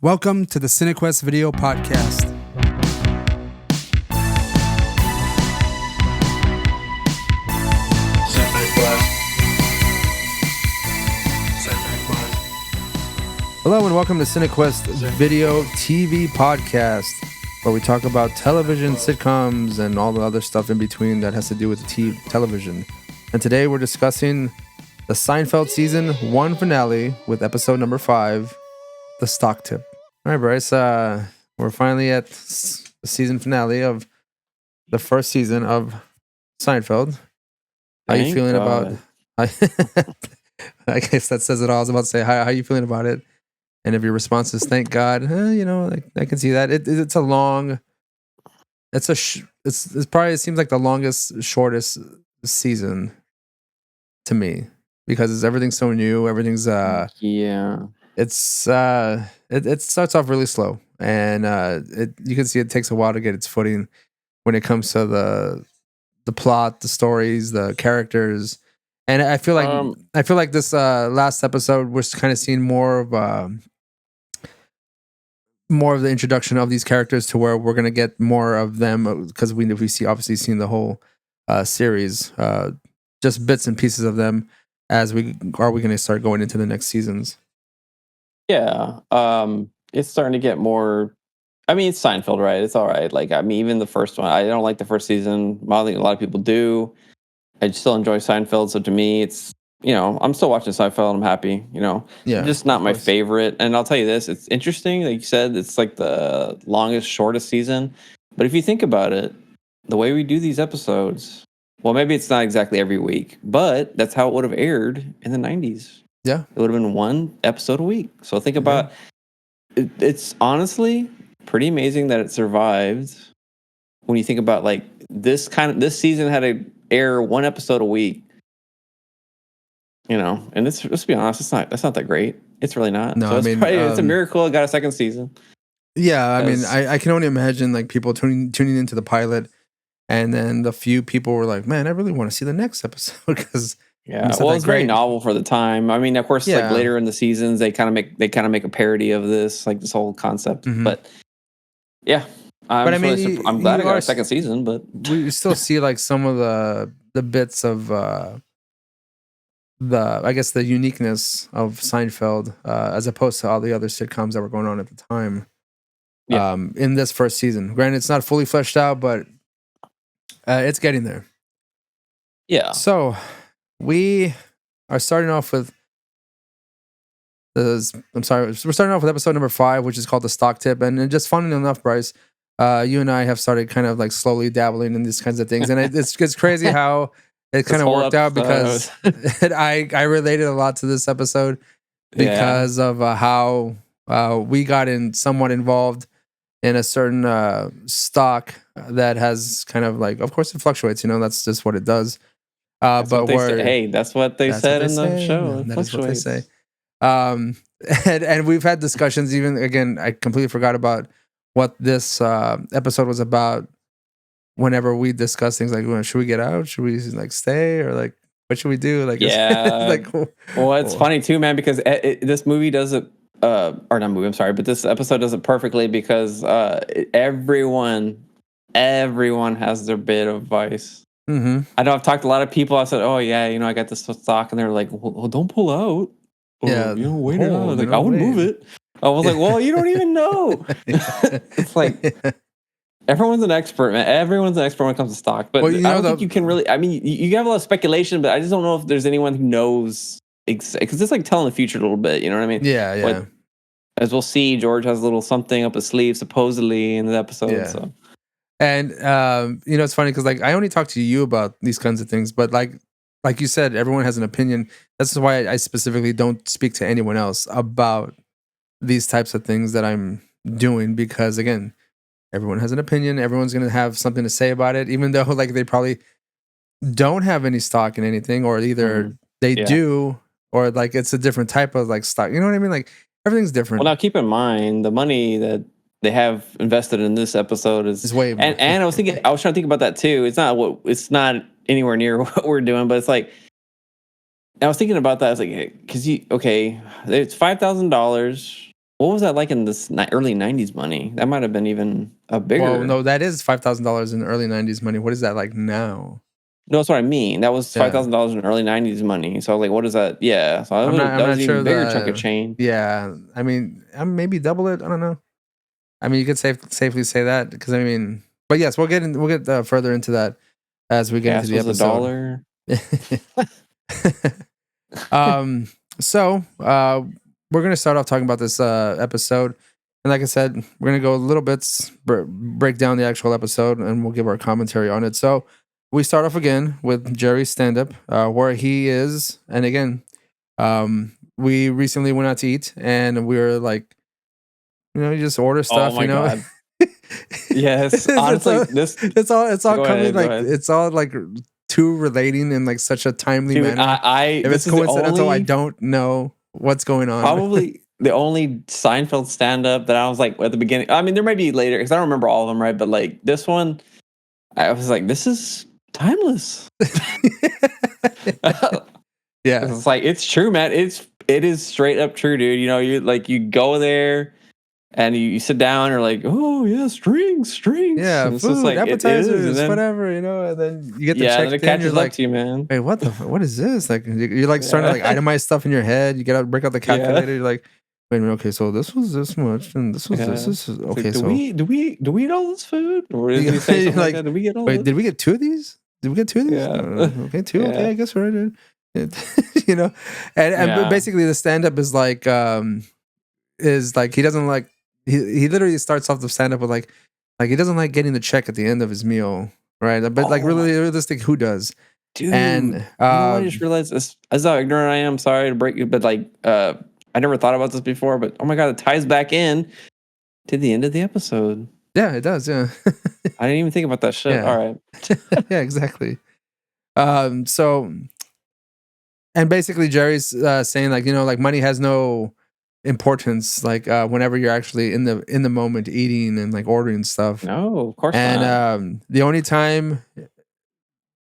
Welcome to the CineQuest Video Podcast. Hello and welcome to CineQuest Video TV Podcast, where we talk about television, sitcoms, and all the other stuff in between that has to do with television. And today we're discussing the Seinfeld Season 1 finale with episode number 5, The Stock Tip. All right, Bryce, we're finally at the season finale of the first season of Seinfeld. How are you feeling about it? I guess that says it all. I was about to say, how are you feeling about it? And if your response is thank God, I can see that. It's a long, it's probably, it seems like the longest, shortest season to me because everything's so new. Everything's, it starts off really slow, and you can see it takes a while to get its footing when it comes to the plot, the stories, the characters, and I feel like this last episode we're kind of seeing more of the introduction of these characters to where we're gonna get more of them because we obviously seen the whole series, just bits and pieces of them as we're going to start going into the next seasons. Yeah, it's starting to get more. I mean, it's Seinfeld, right? It's all right. Like, I mean, even the first one, I don't like the first season. I think a lot of people do. I still enjoy Seinfeld, so to me, it's I'm still watching Seinfeld. I'm happy. Yeah, just not my favorite. And I'll tell you this: it's interesting. Like you said, it's like the longest, shortest season. But if you think about it, the way we do these episodes, well, maybe it's not exactly every week, but that's how it would have aired in the '90s. Yeah. It would have been one episode a week. So think about it. It's honestly pretty amazing that it survived when you think about like this season had to air one episode a week. And let's be honest, that's not that great. It's really not. No, so it's a miracle it got a second season. Yeah, I mean, I can only imagine like people tuning into the pilot, and then the few people were like, "Man, I really want to see the next episode," because it's very novel for the time. I mean, of course, like later in the seasons, they kind of make a parody of this, like this whole concept. Mm-hmm. But yeah, I'm glad it got a second season. But we still see like some of the bits of the uniqueness of Seinfeld as opposed to all the other sitcoms that were going on at the time. Yeah. In this first season, granted, it's not fully fleshed out, but it's getting there. Yeah. So we are starting off with we're starting off with episode number 5, which is called The Stock Tip. And just funny enough, Bryce, you and I have started kind of like slowly dabbling in these kinds of things. And it's crazy how it kind of worked out because I related a lot to this episode because of how we got somewhat involved in a certain stock that has kind of like, of course it fluctuates, that's just what it does. That's what they said in the show. That is what they say. And we've had discussions. Even again, I completely forgot about what this episode was about. Whenever we discuss things like, should we get out? Should we like stay, or like what should we do? Like, it's funny too, man, because this movie does it. Or not movie. I'm sorry, but this episode does it perfectly because everyone has their bit of advice. Mm-hmm. I know I've talked to a lot of people. I said, "Oh yeah, I got this stock," and they're like, "Well, don't pull out." Or, wait it out. Like, I would move it. I was like, "Well, you don't even know." It's like everyone's an expert, man. Everyone's an expert when it comes to stock. But I don't think you can really. I mean, you have a lot of speculation, but I just don't know if there's anyone who knows because it's like telling the future a little bit. You know what I mean? Yeah. But as we'll see, George has a little something up his sleeve, supposedly in the episode. Yeah. So. And it's funny because like I only talk to you about these kinds of things, but like you said, everyone has an opinion. That's why I specifically don't speak to anyone else about these types of things that I'm doing, because again, everyone has an opinion. Everyone's gonna have something to say about it, even though like they probably don't have any stock in anything, or either they do, or like it's a different type of like stock. You know what I mean? Like everything's different. Well, now keep in mind the money that they have invested in this episode is way more. And I was trying to think about that too. It's not anywhere near what we're doing, but it's like I was thinking about that. I was like, because it's $5,000 What was that like in this early 90s money? That might have been even a bigger. Well, no, that is $5,000 in early 90s money. What is that like now? No, that's what I mean. That was $5,000 in early 90s money. So like, what is that? Yeah. So I'm not was sure even bigger chunk of change. Yeah. I mean, maybe double it. I don't know. I mean, you could safely say that because I mean, but yes, we'll get further into that as we get into the episode. So we're gonna start off talking about this episode, and like I said, we're gonna go little bits, break down the actual episode, and we'll give our commentary on it. So we start off again with Jerry's stand-up, where he is, and again, we recently went out to eat, and we were like, you just order stuff, God. Yes, honestly, it's all coming like it's all like too relating in like such a timely manner. If it's coincidental, I don't know what's going on. Probably the only Seinfeld stand-up that I was like at the beginning. I mean, there might be later because I don't remember all of them, right? But like this one, I was like, this is timeless. Yeah, it's like it's true, man. It is straight up true, dude. You go there. And you sit down, or like, oh yeah, strings. Yeah, and food, like, appetizers, whatever, and then you get the check. And it catches up to you, man. Wait, what is this? Like, you're like starting to like itemize stuff in your head. You break out the calculator. You're like, wait a minute, okay, so this was this much, and this was this is okay. Like, do we eat all this food, or did we say something like that? Did we get all? Wait, did we get two of these? Did we get two of these? Yeah. Okay, two. Yeah. Okay, I guess we're right. And basically the stand up is like he doesn't like. He literally starts off the stand up with like he doesn't like getting the check at the end of his meal, right? But like really realistic, who does? Dude, and I just realized this. As how ignorant I am, sorry to break you, but like I never thought about this before. But oh my god, it ties back in to the end of the episode. Yeah, it does. Yeah, I didn't even think about that shit. Yeah. All right. Yeah, exactly. So, and basically Jerry's saying like like money has no importance like whenever you're actually in the moment eating and like ordering stuff. No, of course not. And the only time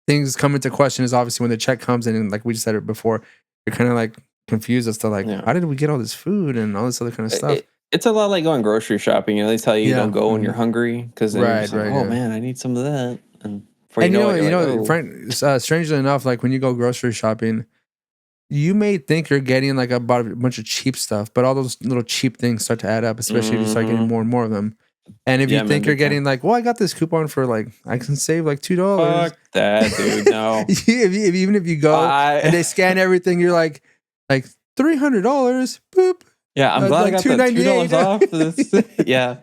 things come into question is obviously when the check comes in, and like we just said it before, you're kind of like confused as to like how did we get all this food and all this other kind of stuff. It's a lot like going grocery shopping. They tell you don't go when you're hungry because then you're just like, man, I need some of that. And strangely enough, like when you go grocery shopping, you may think you're getting like a bunch of cheap stuff, but all those little cheap things start to add up, especially if you start getting more and more of them. And if you think you're getting like, well, I got this coupon for like, I can save like $2. Fuck that, dude. No. Even if you go and they scan everything, you're like $300. Boop. Yeah, I'm glad I got that $2 off. This. Yeah.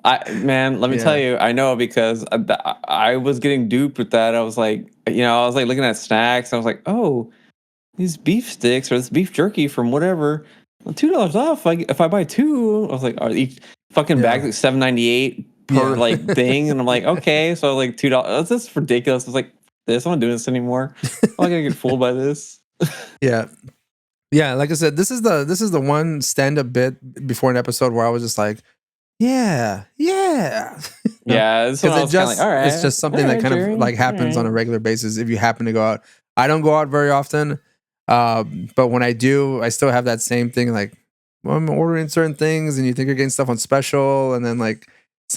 Let me tell you, I know because I was getting duped with that. I was like, I was like looking at snacks. I was like, oh, these beef sticks or this beef jerky from whatever, $2 off. If I buy two, I was like, each fucking bag like $7.98 per like thing, and I'm like, okay, so like $2. That's ridiculous. I was like, I'm not doing this anymore. I'm not gonna get fooled by this. Yeah. Like I said, this is the one stand up bit before an episode where I was just like, yeah. Yeah, because it's just something that kind of like happens on a regular basis if you happen to go out. I don't go out very often. But when I do, I still have that same thing. Like, well, I'm ordering certain things, and you think you're getting stuff on special, and then like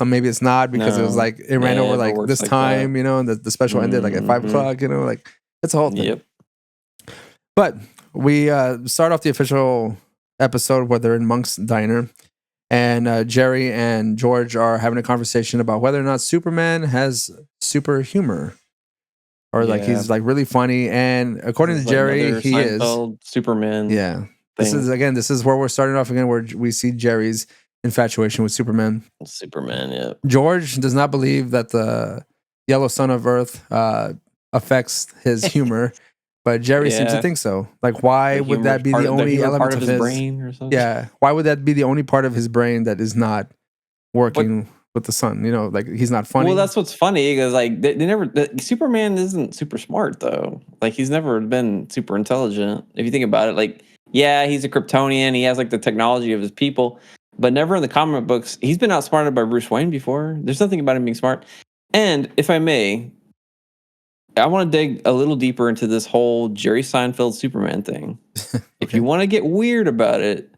maybe it's not because it was like it ran over like this like time, and the special ended like at 5 o'clock. Like it's a whole thing. Yep. But we start off the official episode where they're in Monk's diner, and Jerry and George are having a conversation about whether or not Superman has super humor. Or like he's like really funny, and according to Jerry, he Seinfeld, is Superman. Yeah, this is where we're starting off again, where we see Jerry's infatuation with Superman. Yeah. George does not believe that the yellow sun of Earth affects his humor, but Jerry seems to think so. Like, why would that be the only element of his brain or something? Yeah, why would that be the only part of his brain that is not working? With the sun, like he's not funny. Well, that's what's funny because like they never. Superman isn't super smart though. Like he's never been super intelligent. If you think about it, like he's a Kryptonian. He has like the technology of his people, but never in the comic books. He's been outsmarted by Bruce Wayne before. There's nothing about him being smart. And if I may, I want to dig a little deeper into this whole Jerry Seinfeld Superman thing. Okay. If you want to get weird about it.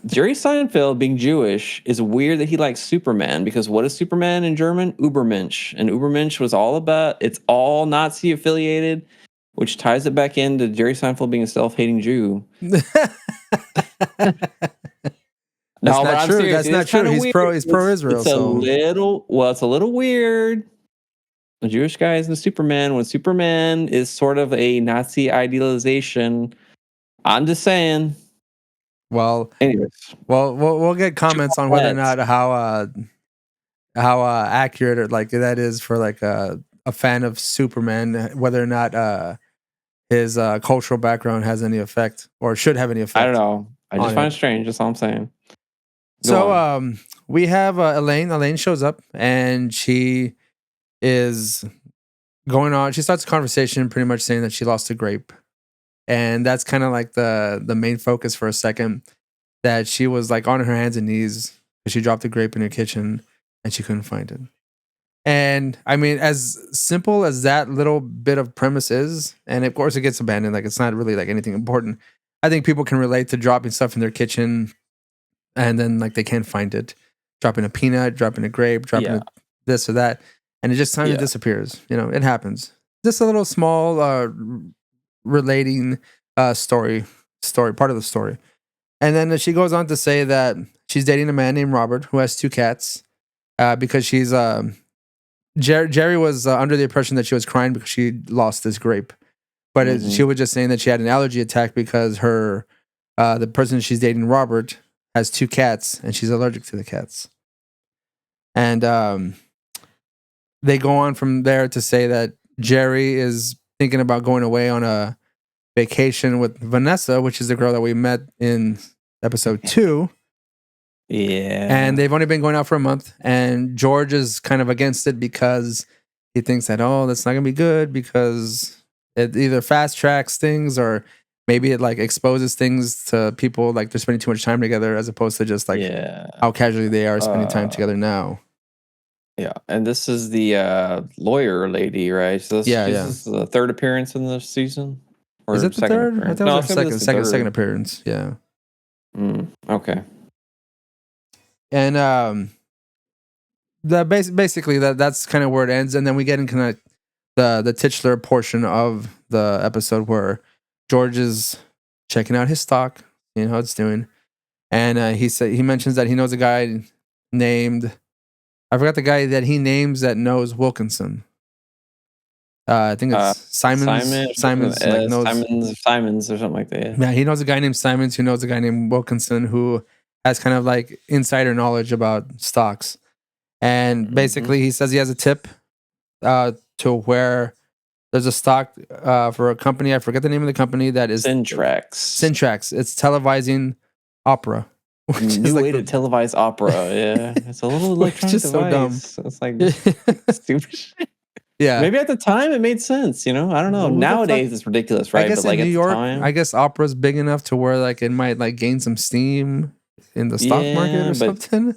Jerry Seinfeld, being Jewish, is weird that he likes Superman, because what is Superman in German? Übermensch. And Übermensch was all about, it's all Nazi affiliated, which ties it back into Jerry Seinfeld being a self-hating Jew. That's not true. Serious. That's not true. He's pro-Israel. It's a little weird. The Jewish guy is in Superman. When Superman is sort of a Nazi idealization, I'm just saying. Well, anyways, we'll get comments on whether or not how accurate or like that is for like a fan of Superman, whether or not his cultural background has any effect or should have any effect. I don't know. I just find it strange. That's all I'm saying. So we have Elaine. Elaine shows up and she is going on. She starts a conversation pretty much saying that she lost a grape. And that's kind of like the main focus for a second, that she was like on her hands and knees because she dropped a grape in her kitchen and she couldn't find it. And I mean, as simple as that little bit of premise is, and of course it gets abandoned, like it's not really like anything important. I think people can relate to dropping stuff in their kitchen and then like they can't find it. Dropping a peanut, dropping a grape, dropping this or that. And it just kind of disappears. You know, it happens. Just a little small relating story, part of the story. And then she goes on to say that she's dating a man named Robert who has 2 cats because she's Jerry was under the impression that she was crying because she lost this grape, but she was just saying that she had an allergy attack because her the person she's dating, Robert, has 2 cats and she's allergic to the cats. And they go on from there to say that Jerry is thinking about going away on a vacation with Vanessa, which is the girl that we met in episode 2. Yeah. And they've only been going out for a month. And George is kind of against it because he thinks that, that's not going to be good because it either fast tracks things or maybe it like exposes things to people like they're spending too much time together as opposed to just like how casually they are spending time together now. Yeah, and this is the lawyer lady, right? So this is the 3rd appearance in the season? Or is it the 3rd? Appearance? I thought it was second appearance, yeah. Okay. And basically that's kind of where it ends, and then we get into the titular portion of the episode where George is checking out his stock, seeing how it's doing, and he mentions that he knows a guy named, I forgot the guy that he names that knows Wilkinson. I think it's Simons. Simons or something like that. Yeah, he knows a guy named Simons who knows a guy named Wilkinson who has kind of like insider knowledge about stocks. And basically he says he has a tip to where there's a stock for a company. I forget the name of the company that is Syntrax. It's televising opera. New way to televise opera. Yeah, it's a little electronic device. So dumb. It's like stupid shit. Yeah, maybe at the time it made sense. You know, I don't know. Nowadays it's ridiculous, right? I guess but like in New York, I guess opera's big enough to where like it might like gain some steam in the stock market or something.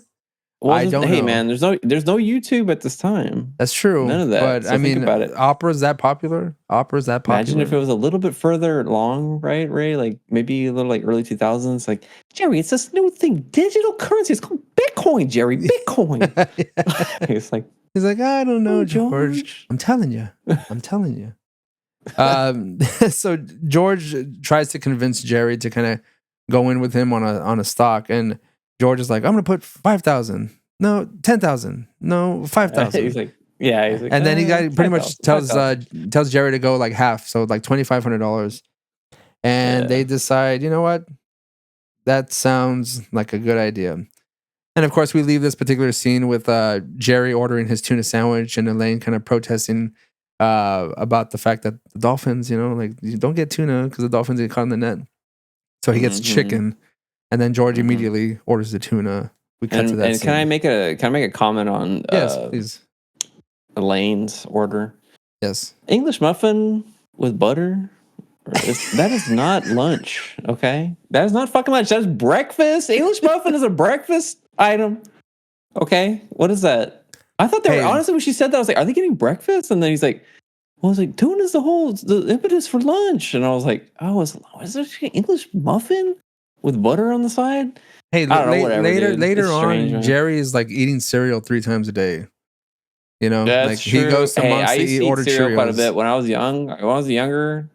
Well, I don't know. Hey man, there's no YouTube at this time. That's true. None of that. But so I mean, opera's that popular. Imagine if it was a little bit further along, right, Ray? Like maybe a little like early 2000s. Like Jerry, it's this new thing, digital currency. It's called Bitcoin, Jerry. Bitcoin. He's like, I don't know, George. I'm telling you. So George tries to convince Jerry to kind of go in with him on a stock, and George is like, I'm gonna put 5,000. No, 10,000. No, 5,000. He's like, and then he pretty much tells Jerry to go like half, so like $2,500. And they decide, you know what? That sounds like a good idea. And of course, we leave this particular scene with Jerry ordering his tuna sandwich and Elaine kind of protesting about the fact that the dolphins, like you don't get tuna because the dolphins get caught in the net. So he gets chicken, and then George immediately orders the tuna. We cut to that. And scene. can I make a comment on yes, please. Elaine's order? Yes. English muffin with butter. That is not lunch, okay? That is not fucking lunch. That's breakfast. English muffin is a breakfast item. Okay? What is that? I thought they were, honestly, when she said that, I was like, are they getting breakfast? And then he's like, well, I was like, tuna's the impetus for lunch. And I was like, oh, is there English muffin? with butter on the side. Hey, I don't know, whatever, dude. later It's strange, on, man. Jerry is like eating cereal 3 times a day. You know, That's like true. he goes to Hey, Monk's I to used to eat order cereal quite a Cheerios. bit when I was young. When I was younger,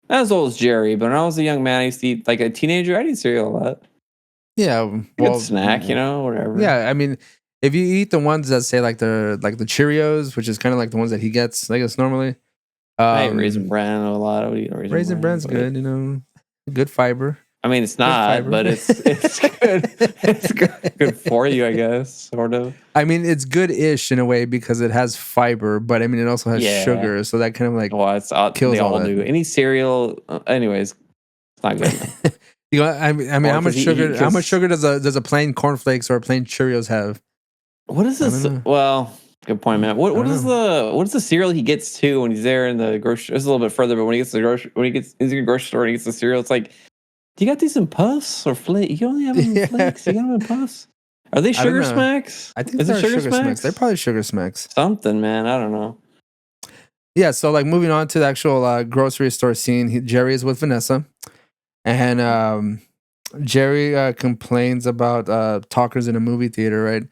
not as old as Jerry, but when I was a young man, I used to eat like a teenager. I'd eat cereal a lot. Yeah, Good snack, you know, whatever. Yeah, I mean, if you eat the ones that say like the Cheerios, which is kind of like the ones that he gets, I guess normally. I ate Raisin Bran a lot. I would eat Raisin Bran's good, you know, good fiber. I mean, it's not, but it's good. It's good for you, I guess, sort of. I mean, it's good-ish in a way because it has fiber, but I mean, it also has sugar, so that kind of like kills they all that. do. Any cereal, anyways, it's not good. You know, I mean, how much sugar? How much sugar does a plain cornflakes or a plain Cheerios have? What is this? Well, good point, man. What is the cereal he gets too when he's there in the grocery? It's a little bit further, but when he gets in the grocery store and he gets the cereal, it's like, do you got these in puffs or flakes? You only have them in flakes. You got them in puffs. Are they Sugar Smacks? I think they're Sugar Smacks. They're probably Sugar Smacks. Something, man. I don't know. Yeah. So like moving on to the actual grocery store scene, Jerry is with Vanessa, and Jerry complains about talkers in a movie theater, right?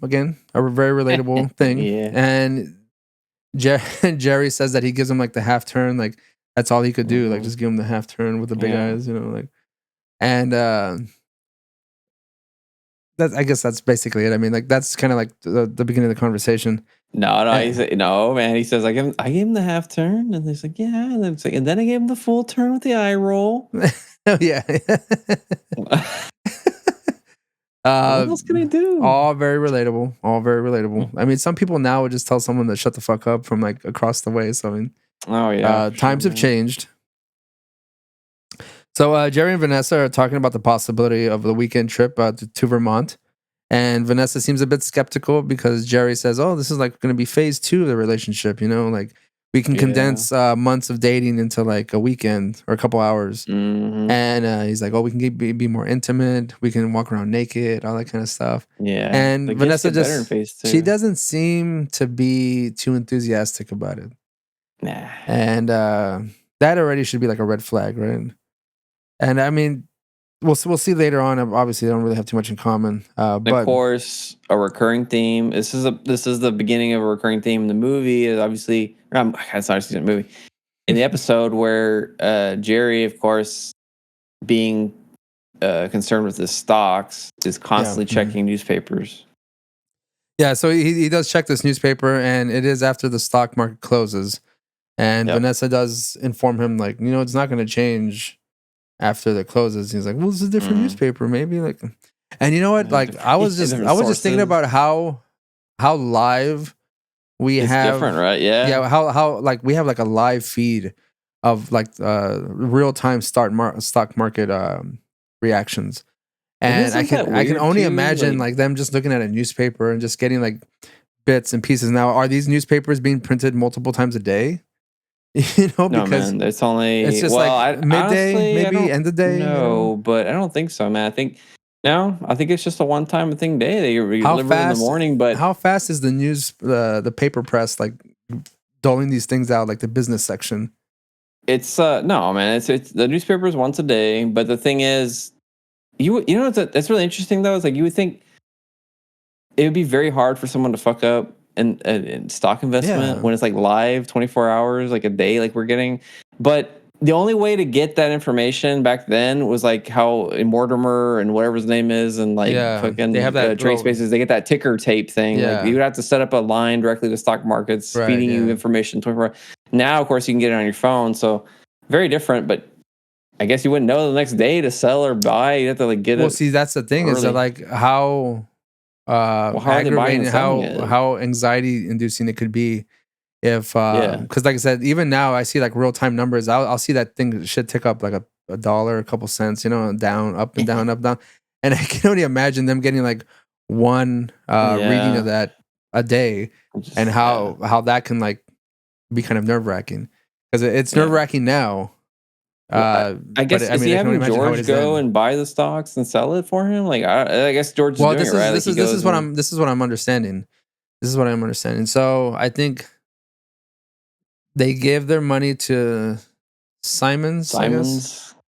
Again, a very relatable thing. Yeah. And Jerry says that he gives him like the half turn, like that's all he could do, like just give him the half turn with the big eyes, you know, like. And I guess that's basically it. I mean, like that's kind of like the beginning of the conversation. No, he said, no, man. He says, I gave him the half turn, and he's like, yeah, and then it's like, and then I gave him the full turn with the eye roll. Oh yeah. What else can I do? All very relatable. All very relatable. I mean, some people now would just tell someone to shut the fuck up from like across the way. So I mean, oh yeah, times have changed. So Jerry and Vanessa are talking about the possibility of the weekend trip to Vermont, and Vanessa seems a bit skeptical because Jerry says, "Oh, this is like going to be phase 2 of the relationship. You know, like we can condense months of dating into like a weekend or a couple hours." Mm-hmm. And he's like, "Oh, we can be more intimate. We can walk around naked, all that kind of stuff." Yeah, and Vanessa she doesn't seem to be too enthusiastic about it. Nah, and that already should be like a red flag, right? And I mean, we'll see later on. Obviously, they don't really have too much in common. But of course, a recurring theme. This is the beginning of a recurring theme in the movie. Is obviously, it's not a movie. In the episode where Jerry, of course, being concerned with his stocks, is constantly checking newspapers. Yeah, so he does check this newspaper, and it is after the stock market closes. And Vanessa does inform him, like, you know, it's not going to change after the closes. He's like, well, this is a different newspaper, maybe. Like, and you know what? Like, I was just thinking about how live it's different, right? Yeah, how like we have like a live feed of like real time stock market reactions. And I can only imagine like them just looking at a newspaper and just getting like bits and pieces. Now, are these newspapers being printed multiple times a day? You know, because no, man, it's just like midday, honestly, maybe end of day. No, you know? But I don't think so, man. I think it's just a one-time thing day. They deliver in the morning. But how fast is the news, the paper press, like doling these things out, like the business section? It's no, man. It's the newspapers once a day. But the thing is, you know, that's really interesting though. Is like you would think it would be very hard for someone to fuck up in stock investment when it's like live 24 hours, like a day, like we're getting. But the only way to get that information back then was like how Mortimer and whatever his name is, and like fucking they have that trade spaces, they get that ticker tape thing. Yeah. Like you would have to set up a line directly to stock markets, feeding you information 24 hours. Now, of course, you can get it on your phone. So very different, but I guess you wouldn't know the next day to sell or buy. You have to like get it. Well, see, that's the thing is that like how aggravating, how anxiety inducing it could be if because like I said, even now I see like real time numbers. I'll see that thing should tick up like a dollar, a couple cents, you know, down, up and down, up down, and I can only imagine them getting like one reading of that a day, and how that can like be kind of nerve wracking because it's nerve wracking now. I guess is he having George go and buy the stocks and sell it for him? Like I guess George is doing it, right? This is what I'm understanding. This is what I'm understanding. So I think they give their money to Simons.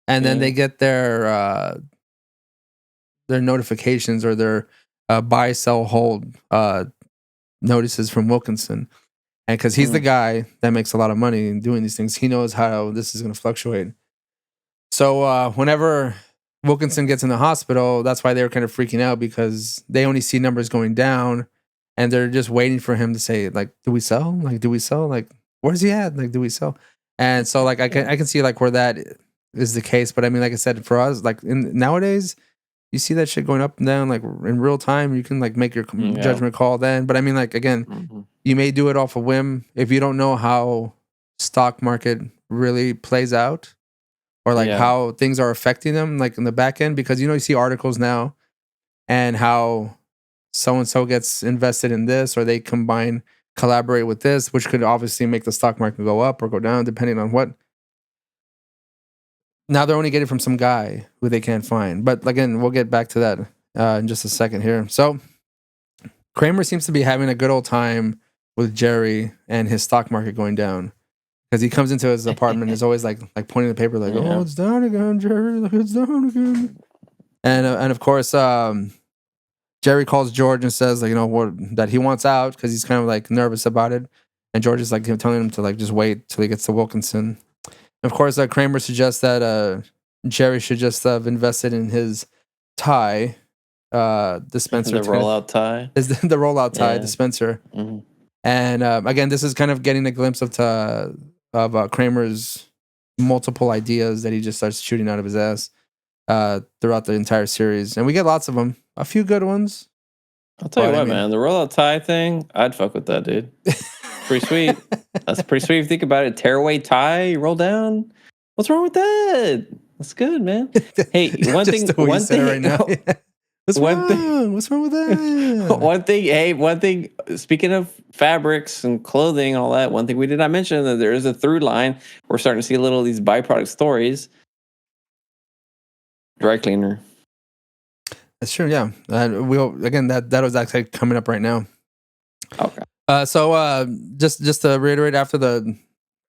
and then they get their notifications or their buy, sell, hold notices from Wilkinson. And because he's the guy that makes a lot of money doing these things, he knows how this is going to fluctuate. So whenever Wilkinson gets in the hospital, that's why they were kind of freaking out, because they only see numbers going down, and they're just waiting for him to say, like, do we sell? Like, do we sell? Like, where's he at? Like, do we sell? And so, like, I can see like where that is the case. But I mean, like I said, for us, like nowadays, you see that shit going up and down, like in real time. You can like make your judgment call then. But I mean, like, again, you may do it off a whim if you don't know how stock market really plays out, or like how things are affecting them, like in the back end, because you see articles now and how so and so gets invested in this, or they collaborate with this, which could obviously make the stock market go up or go down depending on what. Now they're only getting from some guy who they can't find. But again, we'll get back to that in just a second here. So Kramer seems to be having a good old time with Jerry and his stock market going down, because he comes into his apartment and is always like pointing the paper, like, oh, it's down again, Jerry, like, it's down again. And of course, Jerry calls George and says, like, that he wants out because he's kind of like nervous about it. And George is like telling him to like just wait till he gets to Wilkinson. Of course, Kramer suggests that Jerry should just have invested in his tie dispenser. The rollout tie? The rollout tie dispenser. Mm-hmm. And again, this is kind of getting a glimpse of Kramer's multiple ideas that he just starts shooting out of his ass throughout the entire series. And we get lots of them. A few good ones. I'll tell you what, man. The rollout tie thing, I'd fuck with that, dude. Pretty sweet. That's pretty sweet if you think about it. Tearaway tie, you roll down. What's wrong with that? That's good, man. Hey, one thing right now. What's wrong with that? One thing, speaking of fabrics and clothing and all that, one thing we did not mention, that there is a through line. We're starting to see a little of these byproduct stories. Dry cleaner. That's true, yeah. That was actually coming up right now. Okay. So just to reiterate, after the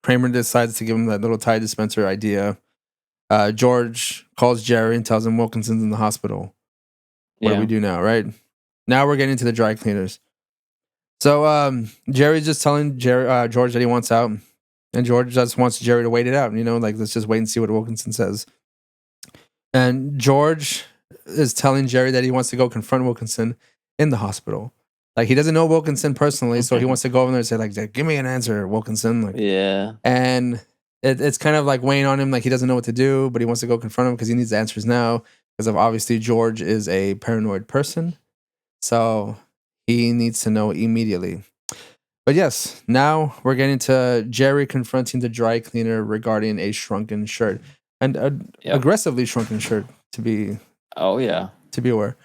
Kramer decides to give him that little tie dispenser idea, George calls Jerry and tells him Wilkinson's in the hospital. What do we do now, right? Now we're getting to the dry cleaners. So Jerry's just telling George that he wants out, and George just wants Jerry to wait it out. Like, let's just wait and see what Wilkinson says. And George is telling Jerry that he wants to go confront Wilkinson in the hospital. Like, he doesn't know Wilkinson personally, so he wants to go over there and say, like, give me an answer, Wilkinson. Like, yeah. And it's kind of like weighing on him, like he doesn't know what to do, but he wants to go confront him because he needs the answers now. Because obviously George is a paranoid person, so he needs to know immediately. But yes, now we're getting to Jerry confronting the dry cleaner regarding a shrunken shirt, and aggressively shrunken shirt to be. Oh yeah, to be aware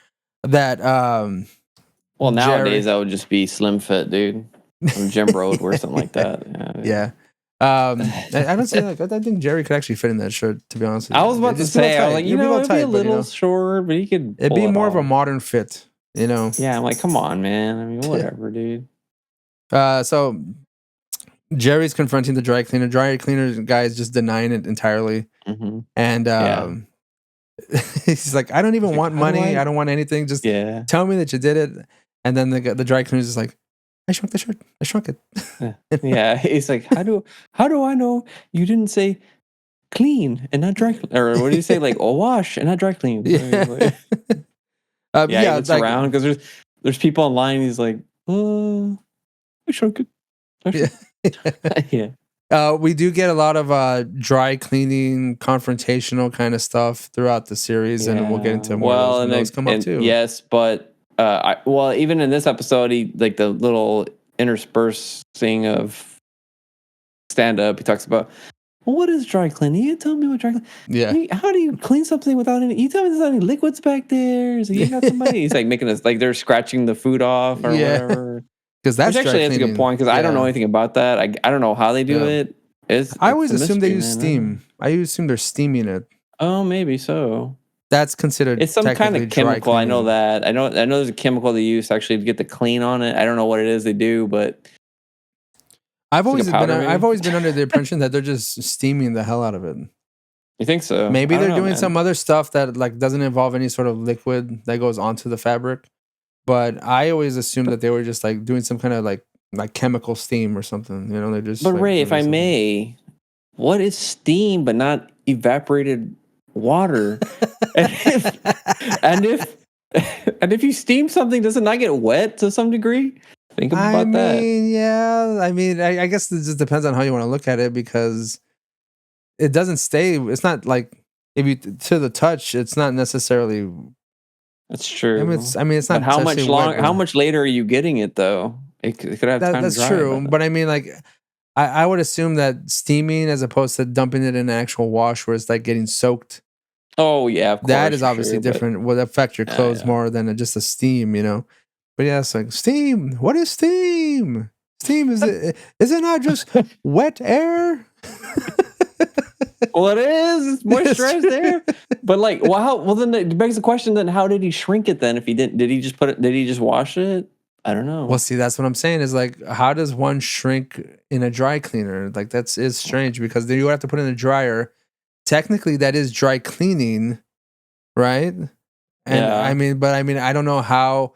that. Well, nowadays that would just be slim fit, dude. Jim Bro would wear something like that. Yeah. I don't say like I think Jerry could actually fit in that shirt, to be honest with you. I was about to say, I was like, it'd be a little short, but he could. It'd be more of a modern fit, Yeah, I'm like, come on, man. I mean, whatever, dude. So Jerry's confronting the dry cleaner. Dry cleaner guy is just denying it entirely, and he's like, I don't even want money. I don't want anything. Just tell me that you did it. And then the dry cleaner's just like, I shrunk the shirt. I shrunk it. Yeah, he's like, how do I know you didn't say clean and not dry clean? Or what do you say, like, wash and not dry clean? Yeah, he looks around because there's people online. He's like, I shrunk it. Yeah. We do get a lot of dry cleaning, confrontational kind of stuff throughout the series, and we'll get into more of those when those come up too. Yes, but even in this episode, he, like, the little interspersing of stand-up, he talks about, well, what is dry cleaning? You tell me what dry cleaning. Yeah. How do you clean something without any? You tell me there's not any liquids back there. So you got somebody. He's like making us like they're scratching the food off or whatever. Because that's actually that's a good point. Because I don't know anything about that. I don't know how they do it. I always assume they use steam. I assume they're steaming it. Oh, maybe so. That's considered. It's some kind of chemical. I know that. I know there's a chemical they use actually to get the clean on it. I don't know what it is they do, but I've always been under the impression that they're just steaming the hell out of it. You think so? Maybe I don't they're know, doing man. some other stuff that like doesn't involve any sort of liquid that goes onto the fabric. But I always assumed that they were just like doing some kind of like chemical steam or something. You know, they're just. But like Ray, if doing I something. may, what is steam but not evaporated water? and if and if you steam something, does it not get wet to some degree? Think about that. Yeah. I guess it just depends on how you want to look at it because it doesn't stay. It's not like if you to the touch, it's not necessarily. That's true. It's not. But how much wet, How much later are you getting it though? It could have time to that's dry. true. But I mean, like, I would assume that steaming as opposed to dumping it in an actual wash where it's like getting soaked. Oh yeah, of course. That is obviously different. Would affect your clothes more than just a steam, you know. But yeah, it's like steam. What is steam? Steam is it not just wet air? Well, it is. It's moisturized air. But like, well, then it begs the question. Then how did he shrink it? Then if he didn't, did he just Did he just wash it? I don't know. Well, see, that's what I'm saying. Is like, how does one shrink in a dry cleaner? Like is strange because then you would have to put it in a dryer. Technically, that is dry cleaning, right? And I don't know how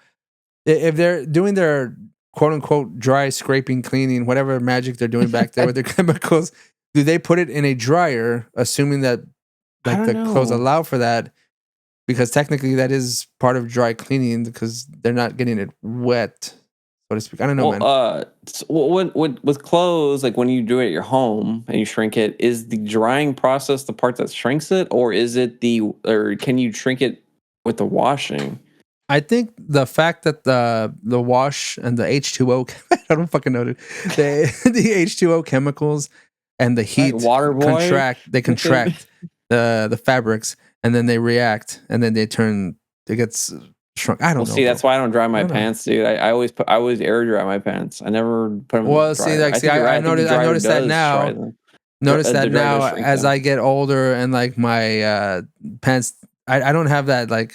if they're doing their quote unquote dry scraping cleaning, whatever magic they're doing back there with their chemicals. Do they put it in a dryer, assuming that like the clothes allow for that? Because technically that is part of dry cleaning because they're not getting it wet, so to speak. I don't know, man. With clothes, like when you do it at your home and you shrink it, is the drying process the part that shrinks it, or can you shrink it with the washing? I think the fact that the wash and the H2O, I don't fucking know, dude. The H2O chemicals and the heat contract the fabrics, and then they react, and then it gets shrunk. I don't know. See, that's why I don't dry my pants, dude. I always air dry my pants. I never put them in the dryer. I noticed that now. Notice that now as I get older and like my pants, I don't have that like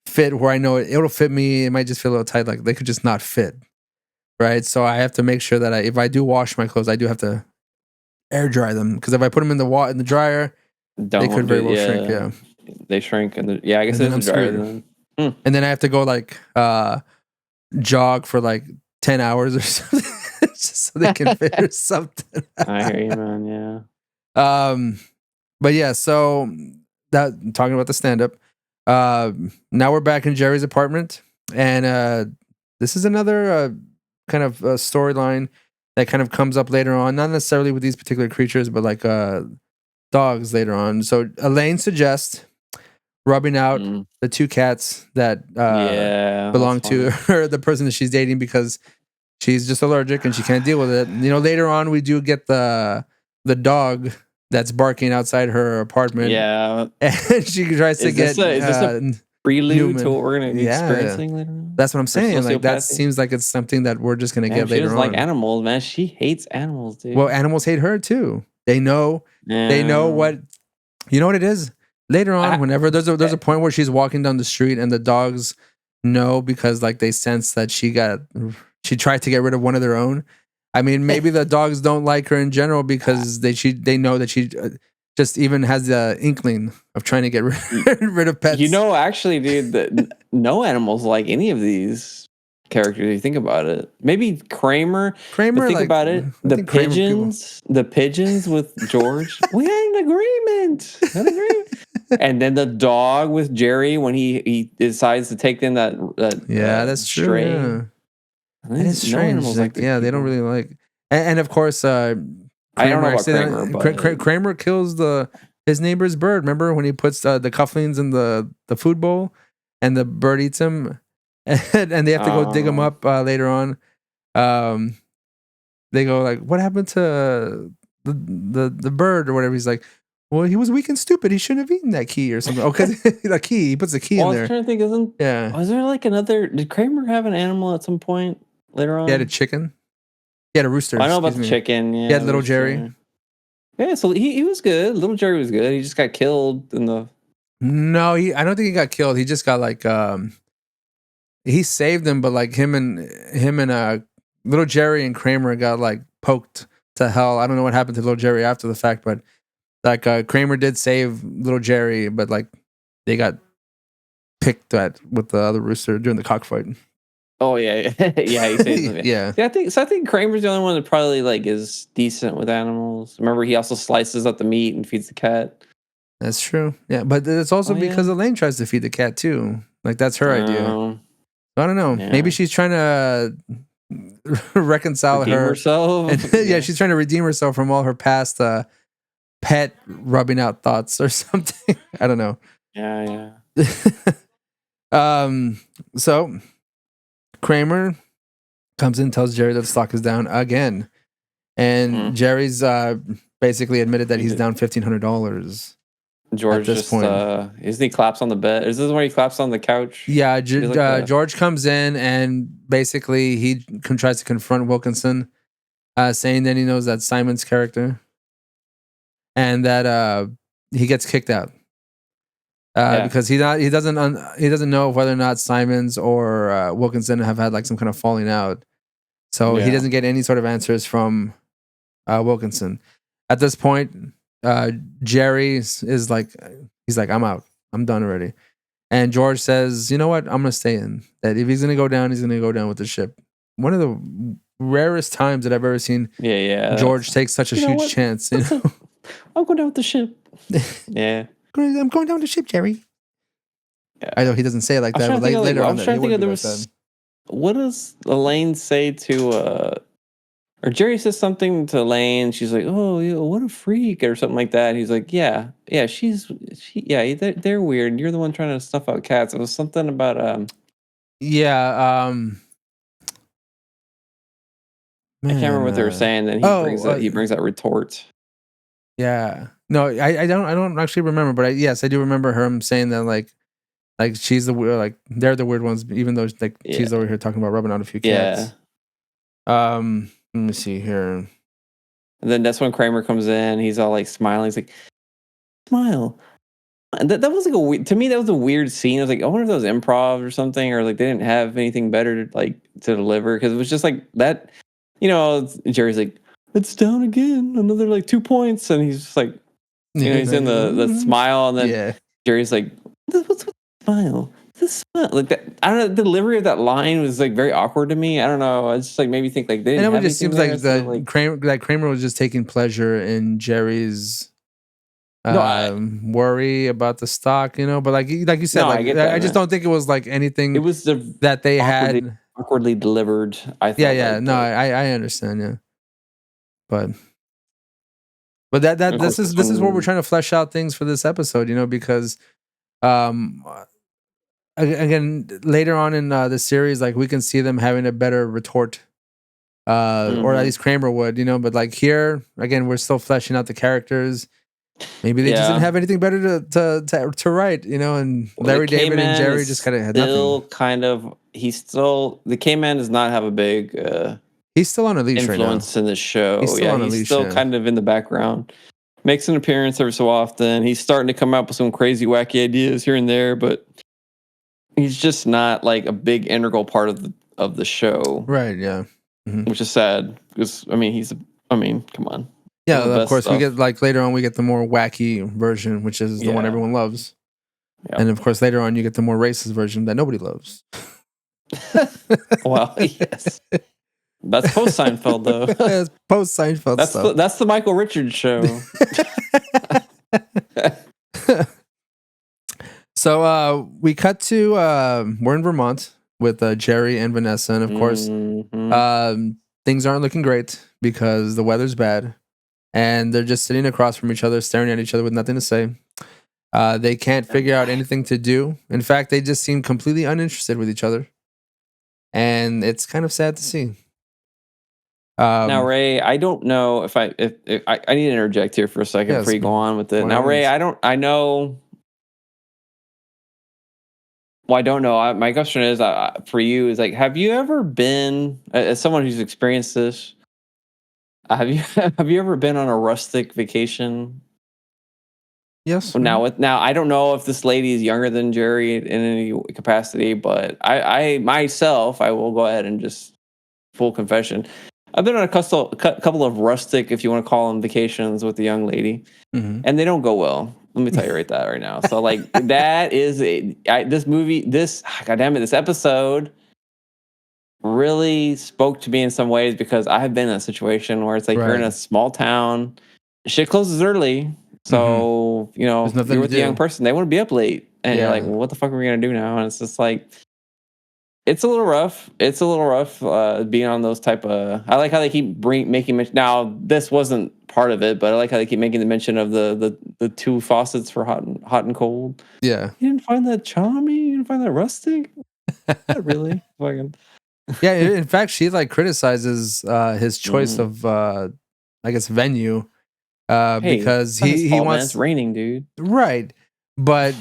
fit where I know it'll fit me. It might just feel a little tight, like they could just not fit. Right, so I have to make sure that if I do wash my clothes, I do have to air dry them because if I put them in the dryer, they could very well shrink. Yeah, they shrink, and I guess it's a dryer. Then. And then I have to go like jog for like 10 hours or something, just so they can fit or something. I hear you, man. Yeah. But yeah, so that talking about the stand-up. Now we're back in Jerry's apartment, and this is another kind of storyline that kind of comes up later on, not necessarily with these particular creatures, but like dogs later on. So Elaine suggests rubbing out the two cats that belong to her, the person that she's dating, because she's just allergic and she can't deal with it. You know, later on we do get the dog that's barking outside her apartment. Yeah, and she tries to get. Is this a prelude to what we're going to be experiencing later on? That's what I'm saying. Like that seems like it's something that we're just going to get later on. Like animals, man. She hates animals, dude. Well, animals hate her too. They know. Yeah. They know what. You know what it is. Later on, whenever there's a point where she's walking down the street and the dogs know because like they sense that she tried to get rid of one of their own. I mean, maybe the dogs don't like her in general because they know that she just even has the inkling of trying to get rid of pets. You know, actually, dude, no animals like any of these characters. If you think about it, maybe Kramer. Think about it. The pigeons with George. We had an agreement. And then the dog with Jerry when he decides to take in that that's stray. True. Yeah. That is strange. Like, they don't really like. And of course, Kramer, I don't know about Kramer, Kramer kills his neighbor's bird. Remember when he puts the cufflings in the food bowl, and the bird eats him, and they have to go dig him up later on. They go like, "What happened to the bird or whatever?" He's like, "Well, he was weak and stupid. He shouldn't have eaten that key or something." Oh, because the key, he puts the key in there. I was trying to think, was there like another? Did Kramer have an animal at some point later on? He had a chicken. He had a rooster. I know about the chicken. Yeah, he had little Jerry. Yeah, so he was good. Little Jerry was good. He just got killed in the. No, I don't think he got killed. He just got like he saved him, but like him and little Jerry and Kramer got like poked to hell. I don't know what happened to little Jerry after the fact, but Like Kramer did save little Jerry, but like they got picked at with the other rooster during the cockfight. Oh yeah, yeah. He saves them. Yeah. I think Kramer's the only one that probably like is decent with animals. Remember, he also slices up the meat and feeds the cat. That's true. Yeah, but it's also because Elaine tries to feed the cat too. Like that's her idea. I don't know. Yeah. Maybe she's trying to reconcile redeem herself. And, yeah, she's trying to redeem herself from all her past pet rubbing out thoughts or something. I don't know. Yeah. So Kramer comes in, tells Jerry that the stock is down again, and Jerry's basically admitted that he's down $1,500. George at this just point. Isn't he claps on the bed? Is this when he claps on the couch? Yeah, George comes in and basically he tries to confront Wilkinson, saying that he knows that Simon's character, and that he gets kicked out because he doesn't know whether or not Simons or Wilkinson have had like some kind of falling out, so he doesn't get any sort of answers from Wilkinson. At this point, Jerry is like, he's like, I'm out, I'm done already. And George says, you know what, I'm gonna stay in. That if he's gonna go down, he's gonna go down with the ship. One of the rarest times that I've ever seen George take such a huge chance. You know? I'll go down with the ship. Yeah. I'm going down with the ship, Jerry. Yeah. I know he doesn't say it like that, but later on, I was trying to think of there was. What does Elaine say to or Jerry says something to Elaine. She's like, "Oh, what a freak," or something like that. And he's like, "Yeah, they're weird. You're the one trying to snuff out cats." It was something about man, I can't remember what they were saying. Then he brings that retort. Yeah, no, I don't actually remember, but I do remember her saying that like she's the weird, like they're the weird ones, even though like she's over here talking about rubbing out a few cats. Yeah. Let me see here. And then that's when Kramer comes in. He's all like smiling. He's like, smile. And that was like to me, that was a weird scene. I was like, I wonder if that was improv or something, or like they didn't have anything better to deliver. Cause it was just like that, Jerry's like, it's down again, another like 2 points. And he's just like, he's in the smile. And then Jerry's like, what's with the smile? Like that, I don't know. The delivery of that line was like very awkward to me. I don't know. It just like made me think like they didn't. And it just seems like Kramer was just taking pleasure in Jerry's worry about the stock, But like you said, I just don't think it was like anything. It was that they had awkwardly delivered. I thought. Yeah. I understand. Yeah, but this is where we're trying to flesh out things for this episode, because again, later on in the series, like we can see them having a better retort, or at least Kramer would, But like here, again, we're still fleshing out the characters. Maybe they just didn't have anything better to write, And Larry David and Jerry just kind of had nothing. The K-Man does not have a big he's still on a leash influence right now. In the show. He's still on a leash. He's still kind of in the background. Makes an appearance every so often. He's starting to come up with some crazy, wacky ideas here and there, but he's just not like a big integral part of the show. Right, yeah. Mm-hmm. Which is sad because come on. Yeah, of course we get like later on we get the more wacky version, which is the one everyone loves. Yep. And of course later on you get the more racist version that nobody loves. Well, yes. That's post Seinfeld though. That's post Seinfeld stuff. That's the Michael Richards show. So we cut to we're in Vermont with Jerry and Vanessa, and of course things aren't looking great because the weather's bad, and they're just sitting across from each other, staring at each other with nothing to say. They can't figure out anything to do. In fact, they just seem completely uninterested with each other, and it's kind of sad to see. Now, Ray, I don't know if I need to interject here for a second before you go on with it. Now, Ray, I know. Well, I don't know. My question is for you is like, have you ever been, as someone who's experienced this, have you ever been on a rustic vacation? Yes. Now I don't know if this lady is younger than Jerry in any capacity, but I myself, I will go ahead and just full confession. I've been on a couple of rustic, if you want to call them, vacations with the young lady, and they don't go well. Let me tell you right now. So like that is this movie. Goddamn it, this episode really spoke to me in some ways because I have been in a situation where it's like you're in a small town, shit closes early, so you're with a young person, they want to be up late, and you're like, well, what the fuck are we gonna do now? And it's just like it's a little rough. It's a little rough being on those type of. I like how they keep making mention. Now this wasn't part of it, but I like how they keep making the mention of the two faucets for hot and cold. Yeah, you didn't find that charming. You didn't find that rustic. Not really. Fucking. Yeah, in fact, she like criticizes his choice of I guess venue because he wants. Man, it's raining, dude. Right, but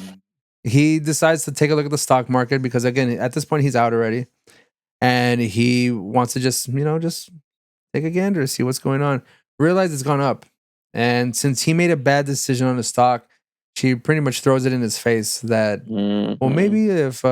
he decides to take a look at the stock market because again, at this point, he's out already, and he wants to just take a gander, see what's going on. Realize it's gone up, and since he made a bad decision on the stock, she pretty much throws it in his face that well, maybe if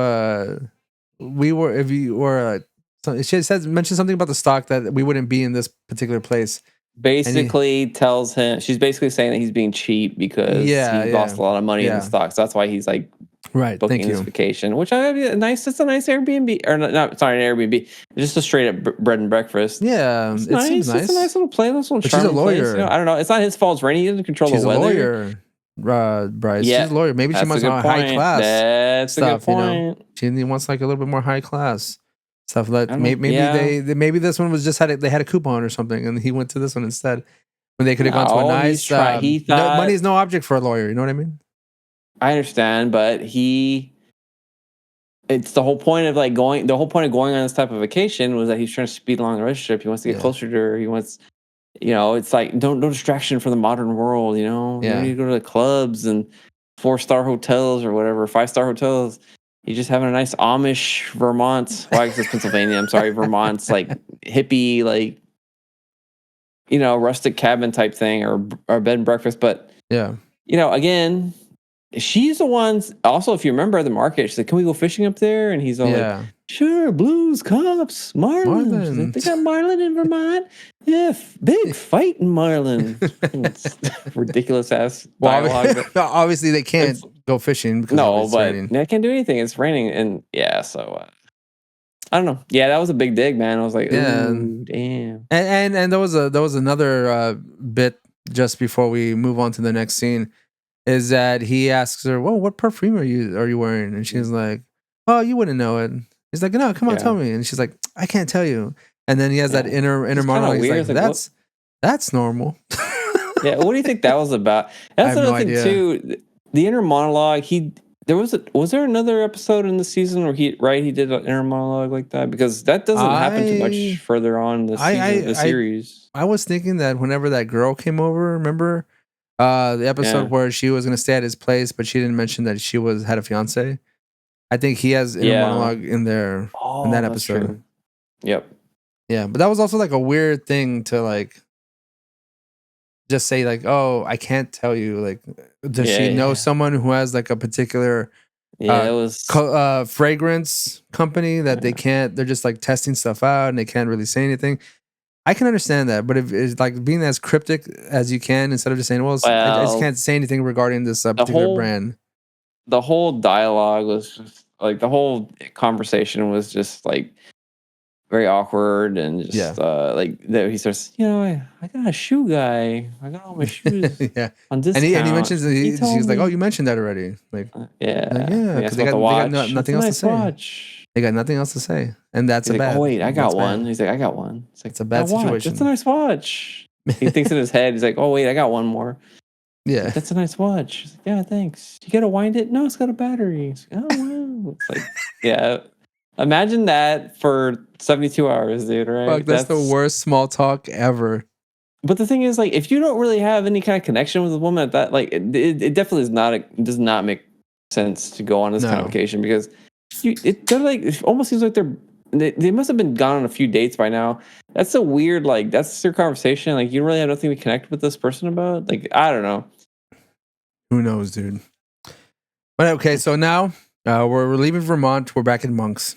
you were. She mentioned something about the stock that we wouldn't be in this particular place. Basically, tells him she's basically saying that he's being cheap because he lost a lot of money in the stocks. That's why he's like booking this vacation, which it's a nice Airbnb or not sorry, an Airbnb, just a straight up bread and breakfast. Yeah, it's nice. Seems nice. It's a nice little place, nice little charming place. She's a lawyer. I don't know. It's not his fault. It's raining. He doesn't control the weather. She's a lawyer. Bryce. Yeah, she's a lawyer. Maybe she wants more high class. That's stuff, a good point. She wants like a little bit more high class. Stuff like maybe this one was just they had a coupon or something, and he went to this one instead. When they could have gone to a nice. He thought money is no object for a lawyer. You know what I mean? I understand, but it's the whole point of going. The whole point of going on this type of vacation was that he's trying to speed along the relationship. He wants to get closer to her. He wants, it's like no distraction from the modern world. You don't need to go to the clubs and 4-star hotels or whatever, 5-star hotels. You're just having a nice Amish Vermont. Well, I guess it's Pennsylvania. I'm sorry, Vermont's like hippie, like rustic cabin type thing or bed and breakfast. But again, she's the one. Also, if you remember the market, she's like, "Can we go fishing up there?" And he's all like, "Sure, blues, cups, marlin. Like, they got marlin in Vermont. Yeah, big fighting marlin." It's ridiculous ass dialogue. Obviously, they can't go fishing because it's raining. They can't do anything. It's raining, and so I don't know. Yeah, that was a big dig, man. I was like, ooh, damn. And there was another bit just before we move on to the next scene. Is that he asks her, "Well, what perfume are you wearing?" And she's like, "Oh, you wouldn't know it." He's like, "No, come on, tell me." And she's like, "I can't tell you." And then he has that inner monologue. He's like, "That's normal." Yeah, what do you think that was about? That's another thing too. The inner monologue. Was there another episode in the season where he did an inner monologue like that? Because that doesn't happen too much further on the series. I was thinking that whenever that girl came over, remember? The episode where she was going to stay at his place, but she didn't mention that she had a fiance. I think he has inner monologue in there in that episode. True. Yep. Yeah, but that was also like a weird thing to like just say like, "Oh, I can't tell you." Like, does she know someone who has like a particular it was fragrance company that they can't? They're just like testing stuff out and they can't really say anything. I can understand that, but if it's like being as cryptic as you can instead of just saying, well, I just can't say anything regarding this particular brand. The whole dialogue was just like the whole conversation was just like very awkward and just like he starts, I got a shoe guy. I got all my shoes on discount. And he mentions she's like, "Oh, you mentioned that already." Like, because they got nothing else to say. Watch. They got nothing else to say, and that's He's a bad. Oh wait, I got one. He's like, I got one. It's like it's a bad situation. That's a nice watch. He thinks in his head. He's like, oh wait, I got one more. Yeah, like, that's a nice watch. He's like, yeah, thanks. You gotta wind it. No, it's got a battery. He's like, oh wow. It's like, imagine that for 72 hours, dude. Right? Fuck, that's the worst small talk ever. But the thing is, like, if you don't really have any kind of connection with a woman at that, like, it definitely does not make sense to go on this kind of vacation because. They're like, it almost seems like they must have been gone on a few dates by now. That's a weird, like, that's their conversation. Like, you really have nothing to connect with this person about. Like, I don't know. Who knows, dude? But okay, so now we're leaving Vermont. We're back in Monks.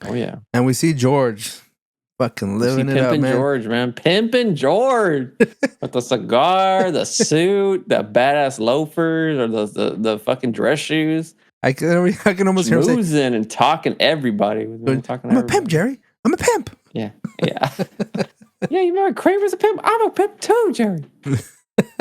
Oh yeah, and we see George fucking living it up, man. George, man. Pimpin' George. With the cigar, the suit, the badass loafers, or the fucking dress shoes. I can almost hear him say, and talking everybody. I'm a pimp, Jerry. I'm a pimp. Yeah. Yeah. Yeah, you remember Kramer's a pimp? I'm a pimp too, Jerry.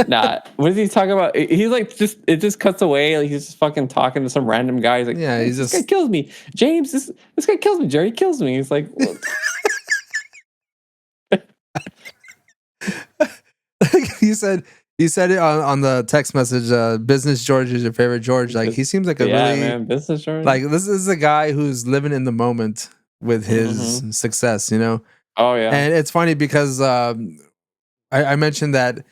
Nah, what is he talking about? He's like, it just cuts away. Like he's just fucking talking to some random guy. He's like, yeah, he's this guy kills me. James, this guy kills me. Jerry kills me. He's like, well, you said it on the text message. Business George is your favorite George. Like he seems like a really, man, Business George. Like this is a guy who's living in the moment with his success. You know. Oh yeah. And it's funny because I mentioned that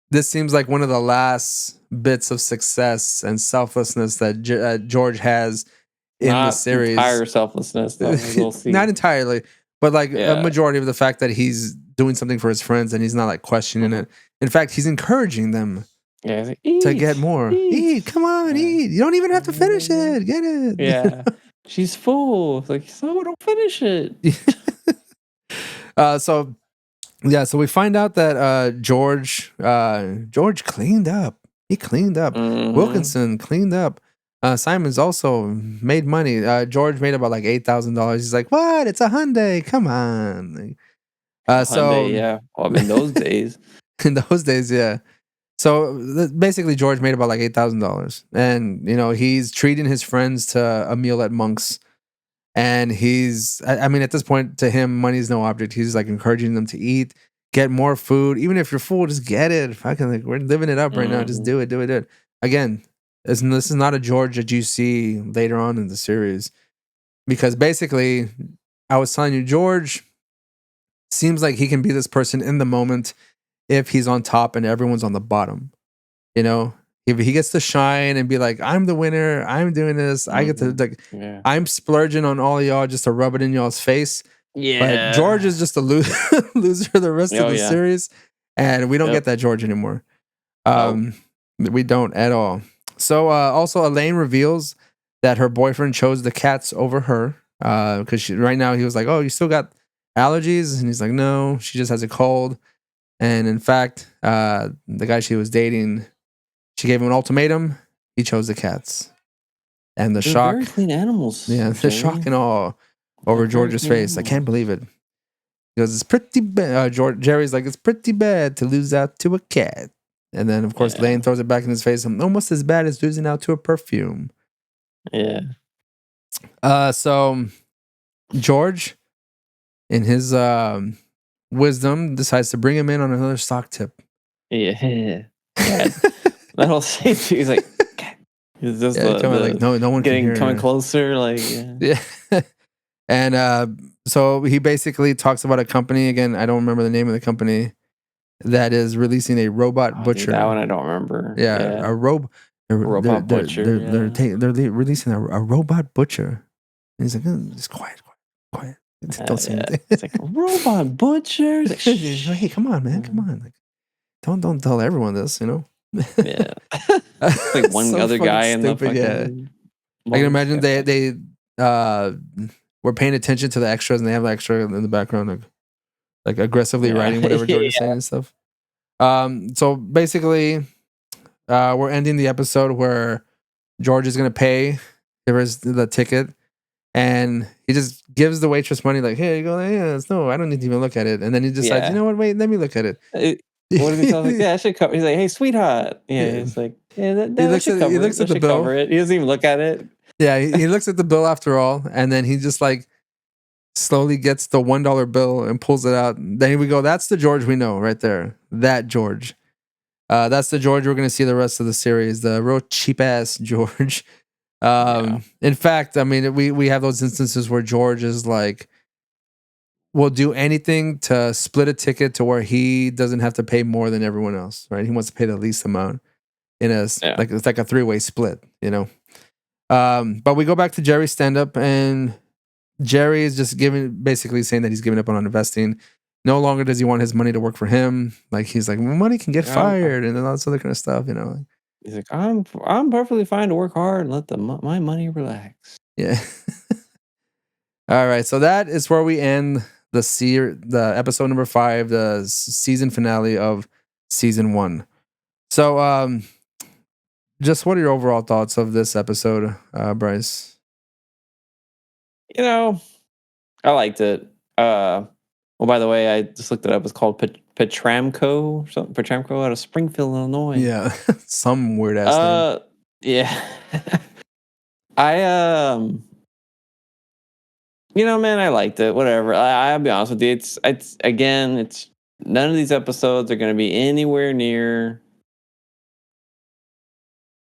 this seems like one of the last bits of success and selflessness that George has in the series. Not entire selflessness, though. We'll see. Not entirely, but like a majority of the fact that he's doing something for his friends and he's not like questioning it. In fact, he's encouraging them like, to get more. Eat, come on, eat. You don't even have to finish it. Get it. Yeah. She's full. It's like, so don't finish it. So we find out that George cleaned up. He cleaned up. Wilkinson cleaned up. Simon's also made money. George made about like $8,000. He's like, what? It's a Hyundai. Come on. Hyundai, yeah. Well, in those days. In those days, yeah. So basically, George made about like $8,000, and he's treating his friends to a meal at Monk's. And I mean, at this point, to him, money is no object. He's like encouraging them to eat, get more food. Even if you're full, just get it. Fucking like we're living it up right now. Just do it. Again, this is not a George that you see later on in the series, because basically, I was telling you, George seems like he can be this person in the moment if he's on top and everyone's on the bottom. If he gets to shine and be like, I'm the winner, I'm doing this, I get to I'm splurging on all y'all just to rub it in y'all's face. Yeah. But George is just a loser the rest of the series. And we don't get that George anymore. We don't at all. So also Elaine reveals that her boyfriend chose the cats over her. Because right now he was like, oh, you still got allergies? And he's like, no, she just has a cold. And in fact, the guy she was dating, she gave him an ultimatum. He chose the cats. And the shock. Very clean animals. Yeah, the shock and awe over George's face. I can't believe it. He goes, it's pretty bad. Jerry's like, it's pretty bad to lose out to a cat. And then, of course, Lane throws it back in his face. Almost as bad as losing out to a perfume. Yeah. So George, in his wisdom, decides to bring him in on another stock tip. Yeah. That whole scene, he's like, he's just like no one coming closer, like yeah. And so he basically talks about a company again. I don't remember the name of the company that is releasing a robot butcher. Dude, that one I don't remember. Yeah. A robot butcher. They're releasing a robot butcher. And he's like, just quiet. Don't say anything. It's like, robot butcher. Like, hey, come on, man, come on. Like, don't tell everyone this, Yeah. Like one so other guy in the fucking I can imagine they were paying attention to the extras and they have the extra in the background like aggressively writing whatever George is saying and stuff. So basically we're ending the episode where George is gonna pay the ticket and he just gives the waitress money like, here you go, no, I don't need to even look at it. And then he decides, you know what, wait, let me look at it. What did he tell him? Yeah, I should cover. He's like, hey, sweetheart. Yeah, he's like, yeah, he looks at the bill. He doesn't even look at it. Yeah, he looks at the bill after all, and then he just like slowly gets the $1 bill and pulls it out. Then we go, that's the George we know right there. That George. That's the George we're going to see the rest of the series. The real cheap ass George. In fact, I mean, we have those instances where George is like, will do anything to split a ticket to where he doesn't have to pay more than everyone else, right? He wants to pay the least amount in like it's like a 3-way split, But we go back to Jerry's stand-up, and Jerry is just basically saying that he's giving up on investing. No longer does he want his money to work for him. Like he's like, money can get fired and all this other kind of stuff, He's like, I'm perfectly fine to work hard and let my money relax. Yeah. All right, so that is where we end the episode number 5, the season finale of season 1. So, just what are your overall thoughts of this episode, Bryce? You know, I liked it. Well, by the way, I just looked it up. It's called Petramco or something. Petramco out of Springfield, Illinois. Yeah, some weird ass name. Yeah. I man, I liked it. Whatever. I'll be honest with you. It's again, it's none of these episodes are going to be anywhere near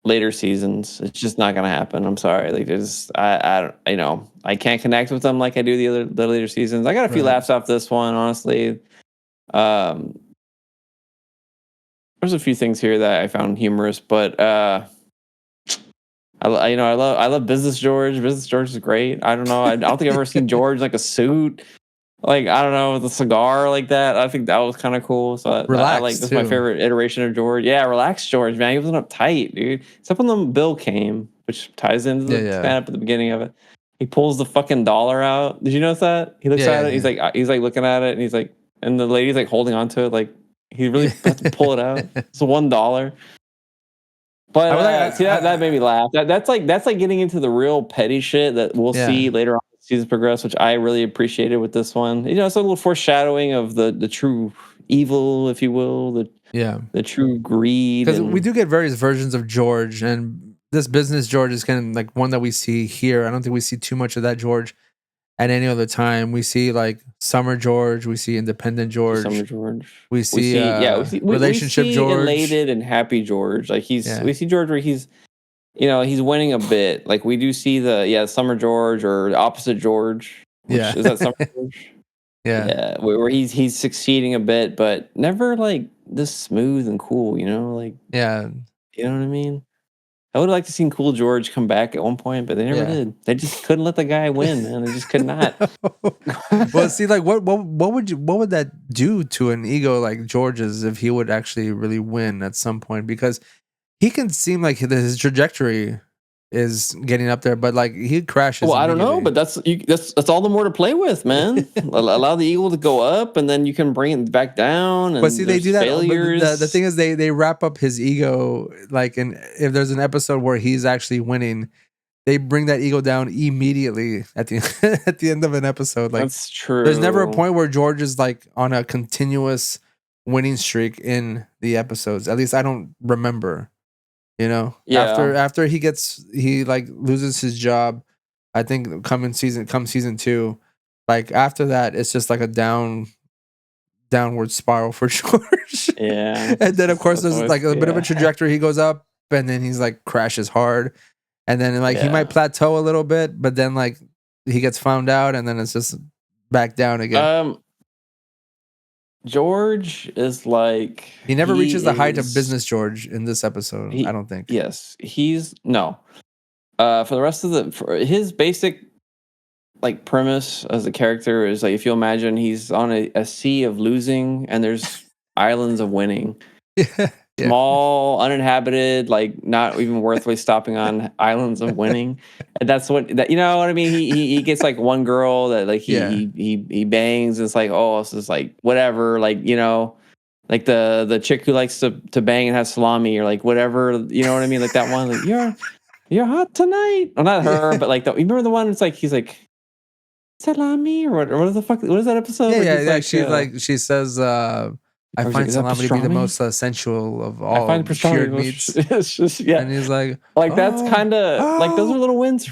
later seasons. It's just not going to happen. I'm sorry. Like, I don't, I can't connect with them like I do the later seasons. I got a few laughs off this one, honestly. There's a few things here that I found humorous, but I love Business George. Business George is great. I don't know. I don't think I've ever seen George like a suit. Like, I don't know, with a cigar like that. I think that was kind of cool. So I like, this is my favorite iteration of George. Yeah, relax George, man. He wasn't uptight, dude. Except when the bill came, which ties into the stand up at the beginning of it. He pulls the fucking dollar out. Did you notice that? He looks at it. He's like looking at it, and he's like, and the lady's like holding onto it, like he really has to pull it out. It's $1. But that made me laugh. That's like getting into the real petty shit that we'll see later on as the season progress, which I really appreciated with this one. It's a little foreshadowing of the true evil, if you will, the true greed. Because we do get various versions of George, and this Business George is kind of like one that we see here. I don't think we see too much of that George at any other time. We see like Summer George, we see Independent George, Summer George. We see relationship George, elated and happy George. Like we see George where he's winning a bit. Like we do see the Summer George or the opposite George. Is that Summer George? Yeah, where he's succeeding a bit, but never like this smooth and cool. You know what I mean? I would have liked to seen Cool George come back at one point, but they never did. They just couldn't let the guy win, man. They just could not. Well, see, like what would that do to an ego like George's if he would actually really win at some point? Because he can seem like his trajectory is getting up there, but like he crashes. Well, I don't know, but that's all the more to play with, man. Allow the eagle to go up, and then you can bring it back down. And but see, they do that. The thing is, they wrap up his ego. Like, if there's an episode where he's actually winning, they bring that ego down immediately at the at the end of an episode. Like, that's true. There's never a point where George is like on a continuous winning streak in the episodes. At least I don't remember. After he like loses his job, I think come season 2, like after that, it's just like a downward spiral for George. Yeah. And then of course there's like a bit of a trajectory. He goes up and then he's like crashes hard. And then like he might plateau a little bit, but then like he gets found out and then it's just back down again. George is like he never reaches the height of Business George in this episode. I don't think. Yes, for the rest of his basic like premise as a character is like, if you imagine he's on a sea of losing and there's islands of winning. Small, uninhabited, like not even worth stopping on islands of winning. And that's you know what I mean? He gets like one girl that like he bangs, and it's like, oh, this is like whatever, like, like the chick who likes to bang and have salami or like whatever, you know what I mean? Like that one, like you're hot tonight. Well, not her, but like you remember the one? It's like he's like salami or what the fuck? What is that episode? She says. I find salami to be the most sensual of all. I find cured meats. It's just, and he's like that's kind of like those are little wins.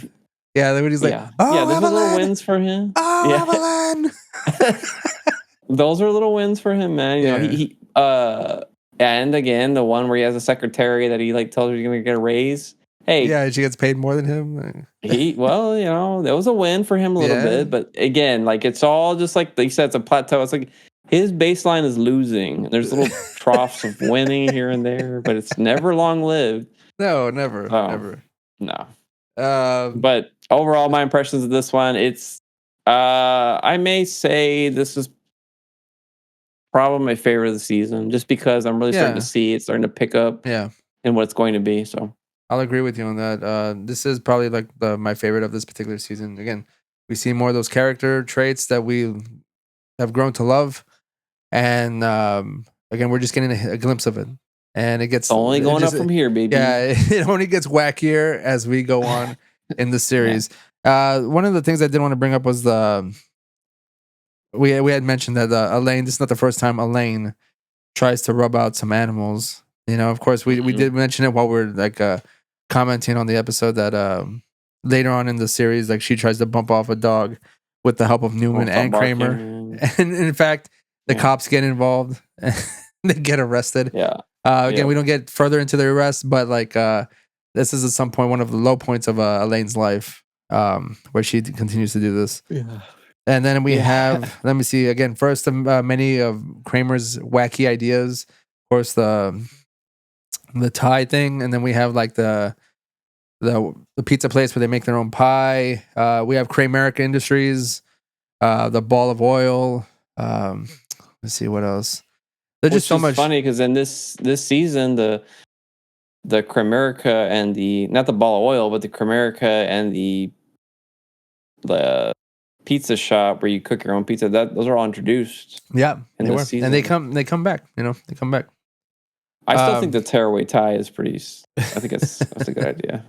Yeah, he's like, those are little wins for him. Evelyn. Those are little wins for him, man. He and again, the one where he has a secretary that he like tells her he's gonna get a raise. Hey, she gets paid more than him. That was a win for him a little bit, but again, like it's all just like you said, it's a plateau. It's like his baseline is losing. There's little troughs of winning here and there, but it's never long lived. No, never. No. But overall, my impressions of this one, it's I may say this is probably my favorite of the season, just because I'm really starting to see it starting to pick up in what it's going to be. So I'll agree with you on that. This is probably like my favorite of this particular season. Again, we see more of those character traits that we have grown to love, and again, we're just getting a glimpse of it, and it gets only going up from here, baby. Yeah, it only gets wackier as we go on in the series. One of the things I did want to bring up was we had mentioned that Elaine. This is not the first time Elaine tries to rub out some animals. Of course, we did mention it while we're like commenting on the episode that later on in the series, like she tries to bump off a dog with the help of Newman and Kramer, and in fact, the cops get involved and they get arrested. Yeah. Again, we don't get further into the arrest, but like this is at some point one of the low points of Elaine's life, where she continues to do this. Yeah. And then we have, let me see again. First, many of Kramer's wacky ideas. Of course, the tie thing, and then we have like the pizza place where they make their own pie. We have Kramerica Industries, the ball of oil. Let's see what else. There's just so much. Funny because in this season, the Kramerica and not the ball of oil, but the Kramerica and the pizza shop where you cook your own pizza, those are all introduced. Yeah, and they come back. They come back. I still think the tearaway tie is pretty. I think that's a good idea.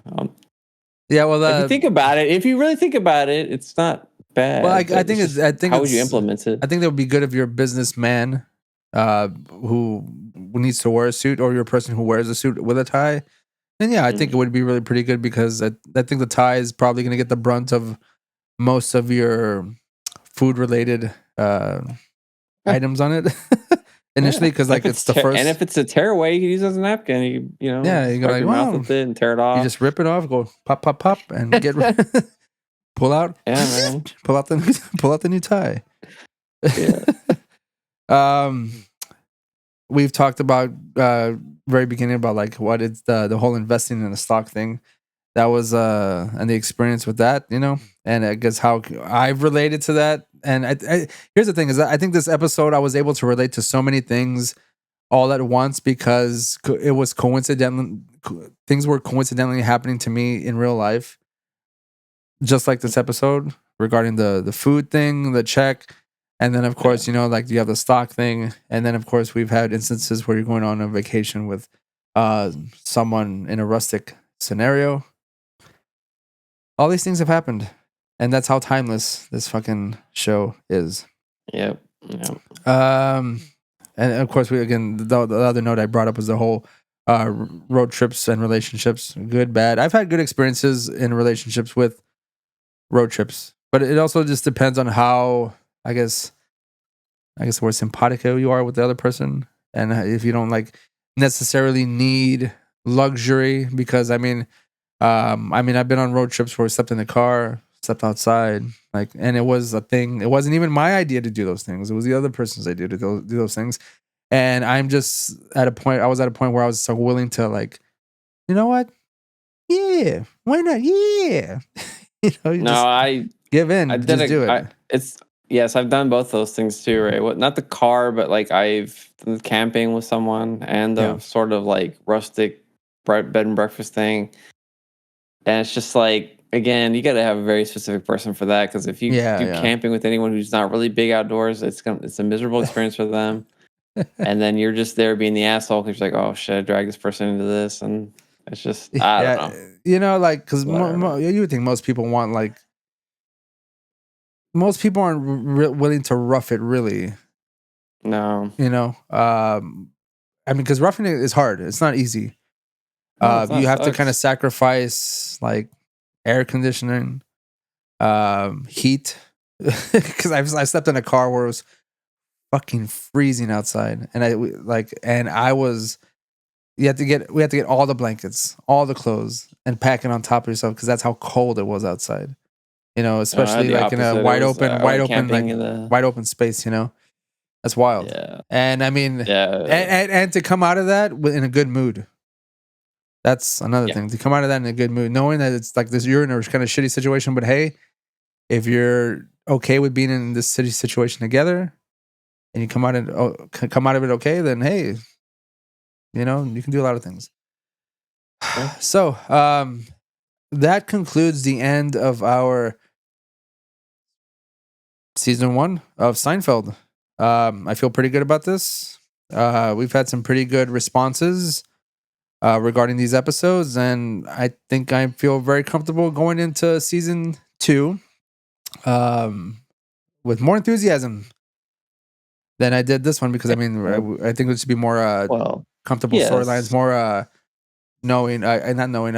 Yeah, well, if you think about it, if you really think about it, it's not bad. Well, I think how would you implement it? I think that would be good if you're a businessman who needs to wear a suit, or you're a person who wears a suit with a tie. And yeah, I think it would be really pretty good because I think the tie is probably going to get the brunt of most of your food related items on it initially, because like it's the first. And if it's a tearaway, you can use it as a napkin. You go like, your mouth with it and tear it off. You just rip it off, go pop, pop, pop, and get pull out. Yeah, man. pull out the new tie. Yeah. We've talked about very beginning about like what it's the whole investing in a stock thing. That was and the experience with that, and I guess how I've related to that. And here's the thing is that I think this episode I was able to relate to so many things all at once because it was coincidental. Things were coincidentally happening to me in real life, just like this episode regarding the food thing, the check. And then, of course, like you have the stock thing. And then, of course, we've had instances where you're going on a vacation with someone in a rustic scenario. All these things have happened. And that's how timeless this fucking show is. Yep. And, of course, the other note I brought up was the whole road trips and relationships. Good, bad. I've had good experiences in relationships with road trips. But it also just depends on how... I guess where simpatico you are with the other person, and if you don't like necessarily need luxury, because I've been on road trips where I slept in the car, slept outside, and it was a thing. It wasn't even my idea to do those things. It was the other person's idea to do those things. And I'm just at a point. I was at a point where I was so willing to you know what? Yeah, why not? Yeah, I give in. Just do it. Yes, I've done both those things too, right? Not the car, but like I've done camping with someone and the sort of like rustic bed and breakfast thing. And it's just like, again, you got to have a very specific person for that, because if you do camping with anyone who's not really big outdoors, it's a miserable experience for them. And then you're just there being the asshole because you're like, oh shit, I dragged this person into this, and it's just I don't know. Because you would think most people want most people aren't willing to rough it, really. No. Because roughing it is hard. It's not easy. You have to kind of sacrifice like air conditioning, heat. Because I slept in a car where it was fucking freezing outside, and we had to get all the blankets, all the clothes, and pack it on top of yourself because that's how cold it was outside. Especially like in a wide open space. That's wild. Yeah. And I mean, and to come out of that in a good mood. That's another thing. To come out of that in a good mood, knowing that it's like this, you're in a kind of shitty situation, but hey, if you're okay with being in this city situation together, and you come out of it okay, then hey, you can do a lot of things. Okay. So, that concludes the end of our season 1 of Seinfeld. I feel pretty good about this. We've had some pretty good responses regarding these episodes, and I think I feel very comfortable going into season 2 with more enthusiasm than I did this one, because I mean, I think it should be more comfortable storylines, more knowing, not knowing,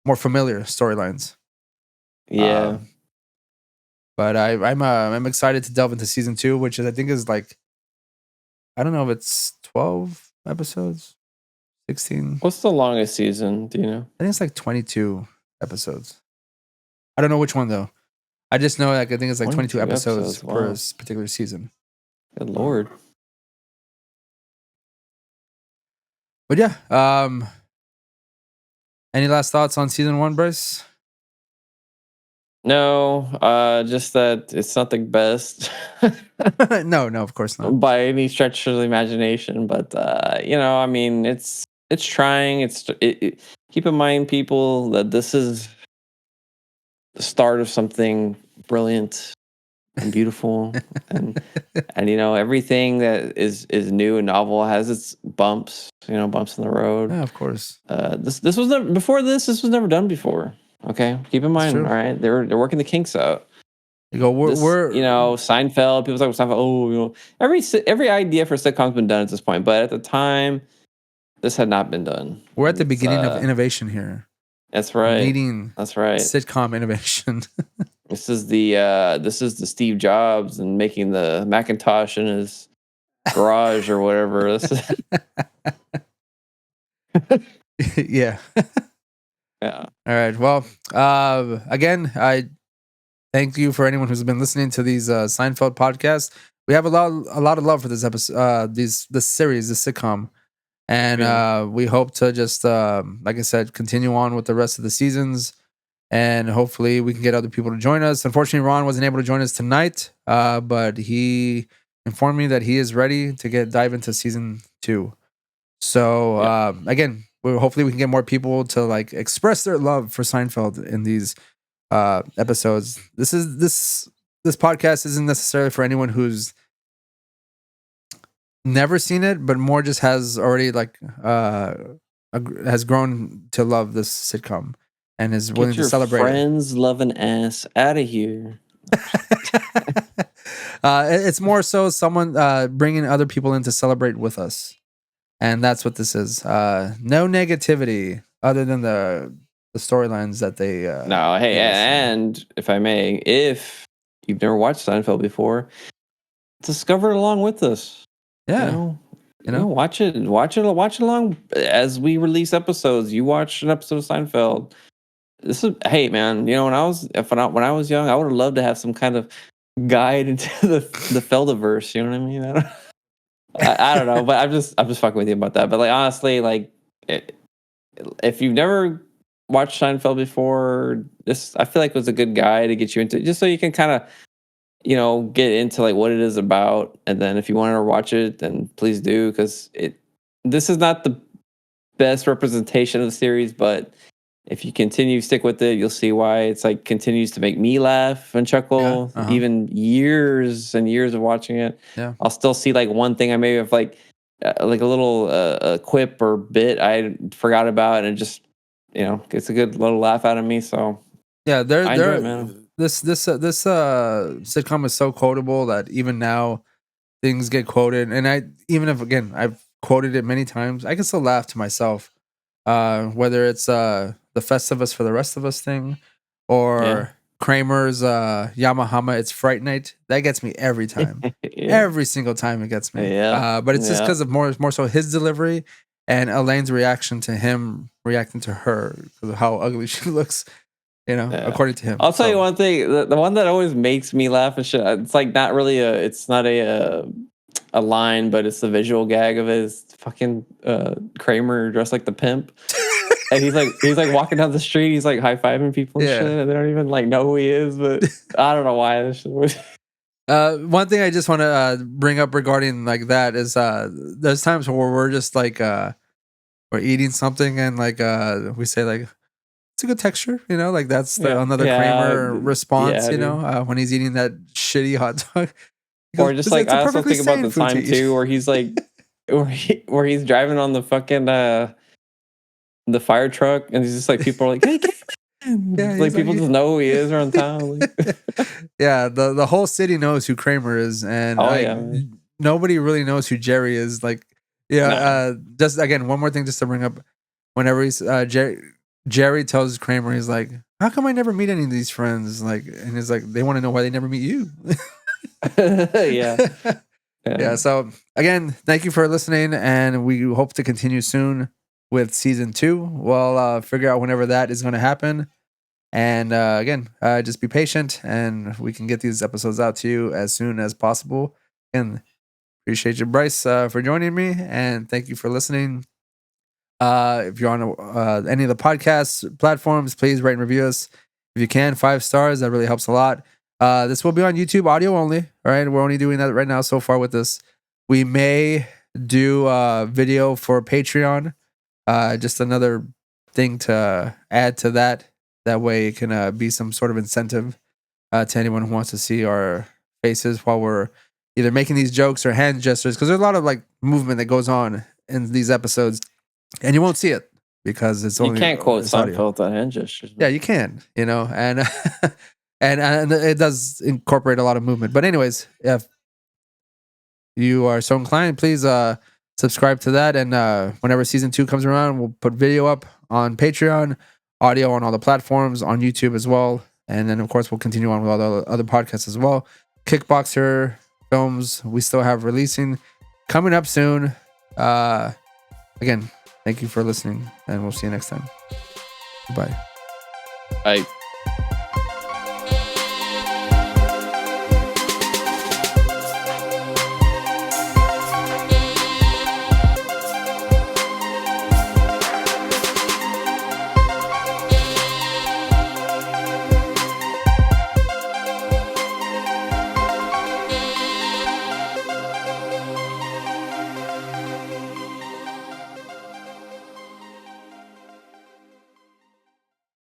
more familiar storylines. Yeah. But I'm excited to delve into season 2, which I think is like, I don't know if it's 12 episodes, 16. What's the longest season? Do you know? I think it's like 22 episodes. I don't know which one though. I just know, like, I think it's like 22 episodes per particular season. Good Lord. But yeah, any last thoughts on season 1, Bryce? No, just that it's not the best. No, of course not. By any stretch of the imagination, but I mean, it's trying. Keep in mind, people, that this is the start of something brilliant and beautiful, and everything that is new and novel has its bumps. Bumps in the road. Yeah, of course. This was never before. This was never done before. Okay, keep in mind. All right, they're working the kinks out. You go. We're Seinfeld. People talk about Seinfeld. Oh, every idea for sitcom's been done at this point, but at the time, this had not been done. We're at the beginning of innovation here. That's right. That's right. Sitcom innovation. This is the Steve Jobs and making the Macintosh in his garage or whatever. This is yeah. Yeah. All right. Well, again, I thank you for anyone who's been listening to these Seinfeld podcasts. We have a lot of love for this episode, this series, this sitcom, and we hope to just, like I said, continue on with the rest of the seasons, and hopefully we can get other people to join us. Unfortunately, Ron wasn't able to join us tonight, but he informed me that he is ready to dive into season 2. So again, hopefully we can get more people to like express their love for Seinfeld in these episodes. This podcast isn't necessarily for anyone who's never seen it, but more just has already has grown to love this sitcom and is willing to celebrate. Friends loving ass out of here. It's more so someone bringing other people in to celebrate with us. And that's what this is. No negativity other than the storylines that they. No, hey, and if I may, if you've never watched Seinfeld before, discover it along with us. Yeah, watch it along as we release episodes. You watch an episode of Seinfeld. Hey man, when I was young, I would have loved to have some kind of guide into the Feldiverse. You know what I mean? I don't know, but I'm just fucking with you about that. But like honestly, if you've never watched Seinfeld before, this I feel like was a good guide to get you into, just so you can kind of get into like what it is about. And then if you want to watch it, then please do, because this is not the best representation of the series, but if you stick with it, you'll see why it's like continues to make me laugh and chuckle, even years and years of watching it. Yeah. I'll still see like one thing I maybe have like a little quip or bit I forgot about, and it just gets a good little laugh out of me. So yeah, I enjoy it, man. This sitcom is so quotable that even now things get quoted, and I've quoted it many times, I can still laugh to myself. Whether it's the Festivus for the Rest of Us thing, or Kramer's Yamahama, it's Fright Night. That gets me every time. Every single time it gets me. But it's just because of more so his delivery and Elaine's reaction to him reacting to her, because of how ugly she looks, according to him. I'll tell you one thing. The one that always makes me laugh and shit, it's like not really it's not a line, but it's the visual gag of his fucking Kramer dressed like the pimp. And he's like walking down the street, he's like high-fiving people and shit, and they don't even like know who he is, but I don't know why this shit was. One thing I just want to bring up regarding like that is there's times where we're just like we're eating something and like we say like, it's a good texture, you know, like that's another Kramer response, you know, when he's eating that shitty hot dog. Goes, or just like I also think about the time too where he's like where he's driving on the fucking the fire truck and he's just like people are like, hey, like people just know who he is around town. Yeah, the whole city knows who Kramer is, and nobody really knows who Jerry is. Like, just again, one more thing just to bring up. Whenever he's Jerry tells Kramer, he's like, "How come I never meet any of these friends?" Like, and he's like, "They want to know why they never meet you." Yeah. So again, thank you for listening, and we hope to continue soon with season 2. We'll figure out whenever that is going to happen. And again, just be patient, and we can get these episodes out to you as soon as possible. And appreciate you, Bryce, for joining me, and thank you for listening. If you're on any of the podcast platforms, please rate and review us. If you can, 5 stars. That really helps a lot. This will be on YouTube audio only. All right. We're only doing that right now so far with this. We may do a video for Patreon. Just another thing to add to that. That way it can be some sort of incentive to anyone who wants to see our faces while we're either making these jokes or hand gestures. Because there's a lot of like movement that goes on in these episodes. And you won't see it because it's only. You can't quote Seinfeld on hand gestures. Yeah, you can, you know, and and it does incorporate a lot of movement. But anyways, if you are so inclined, please subscribe to that. And whenever season 2 comes around, we'll put video up on Patreon, audio on all the platforms, on YouTube as well. And then of course we'll continue on with all the other podcasts as well. Kickboxer films we still have releasing coming up soon. Again. Thank you for listening, and we'll see you next time. Bye. Bye.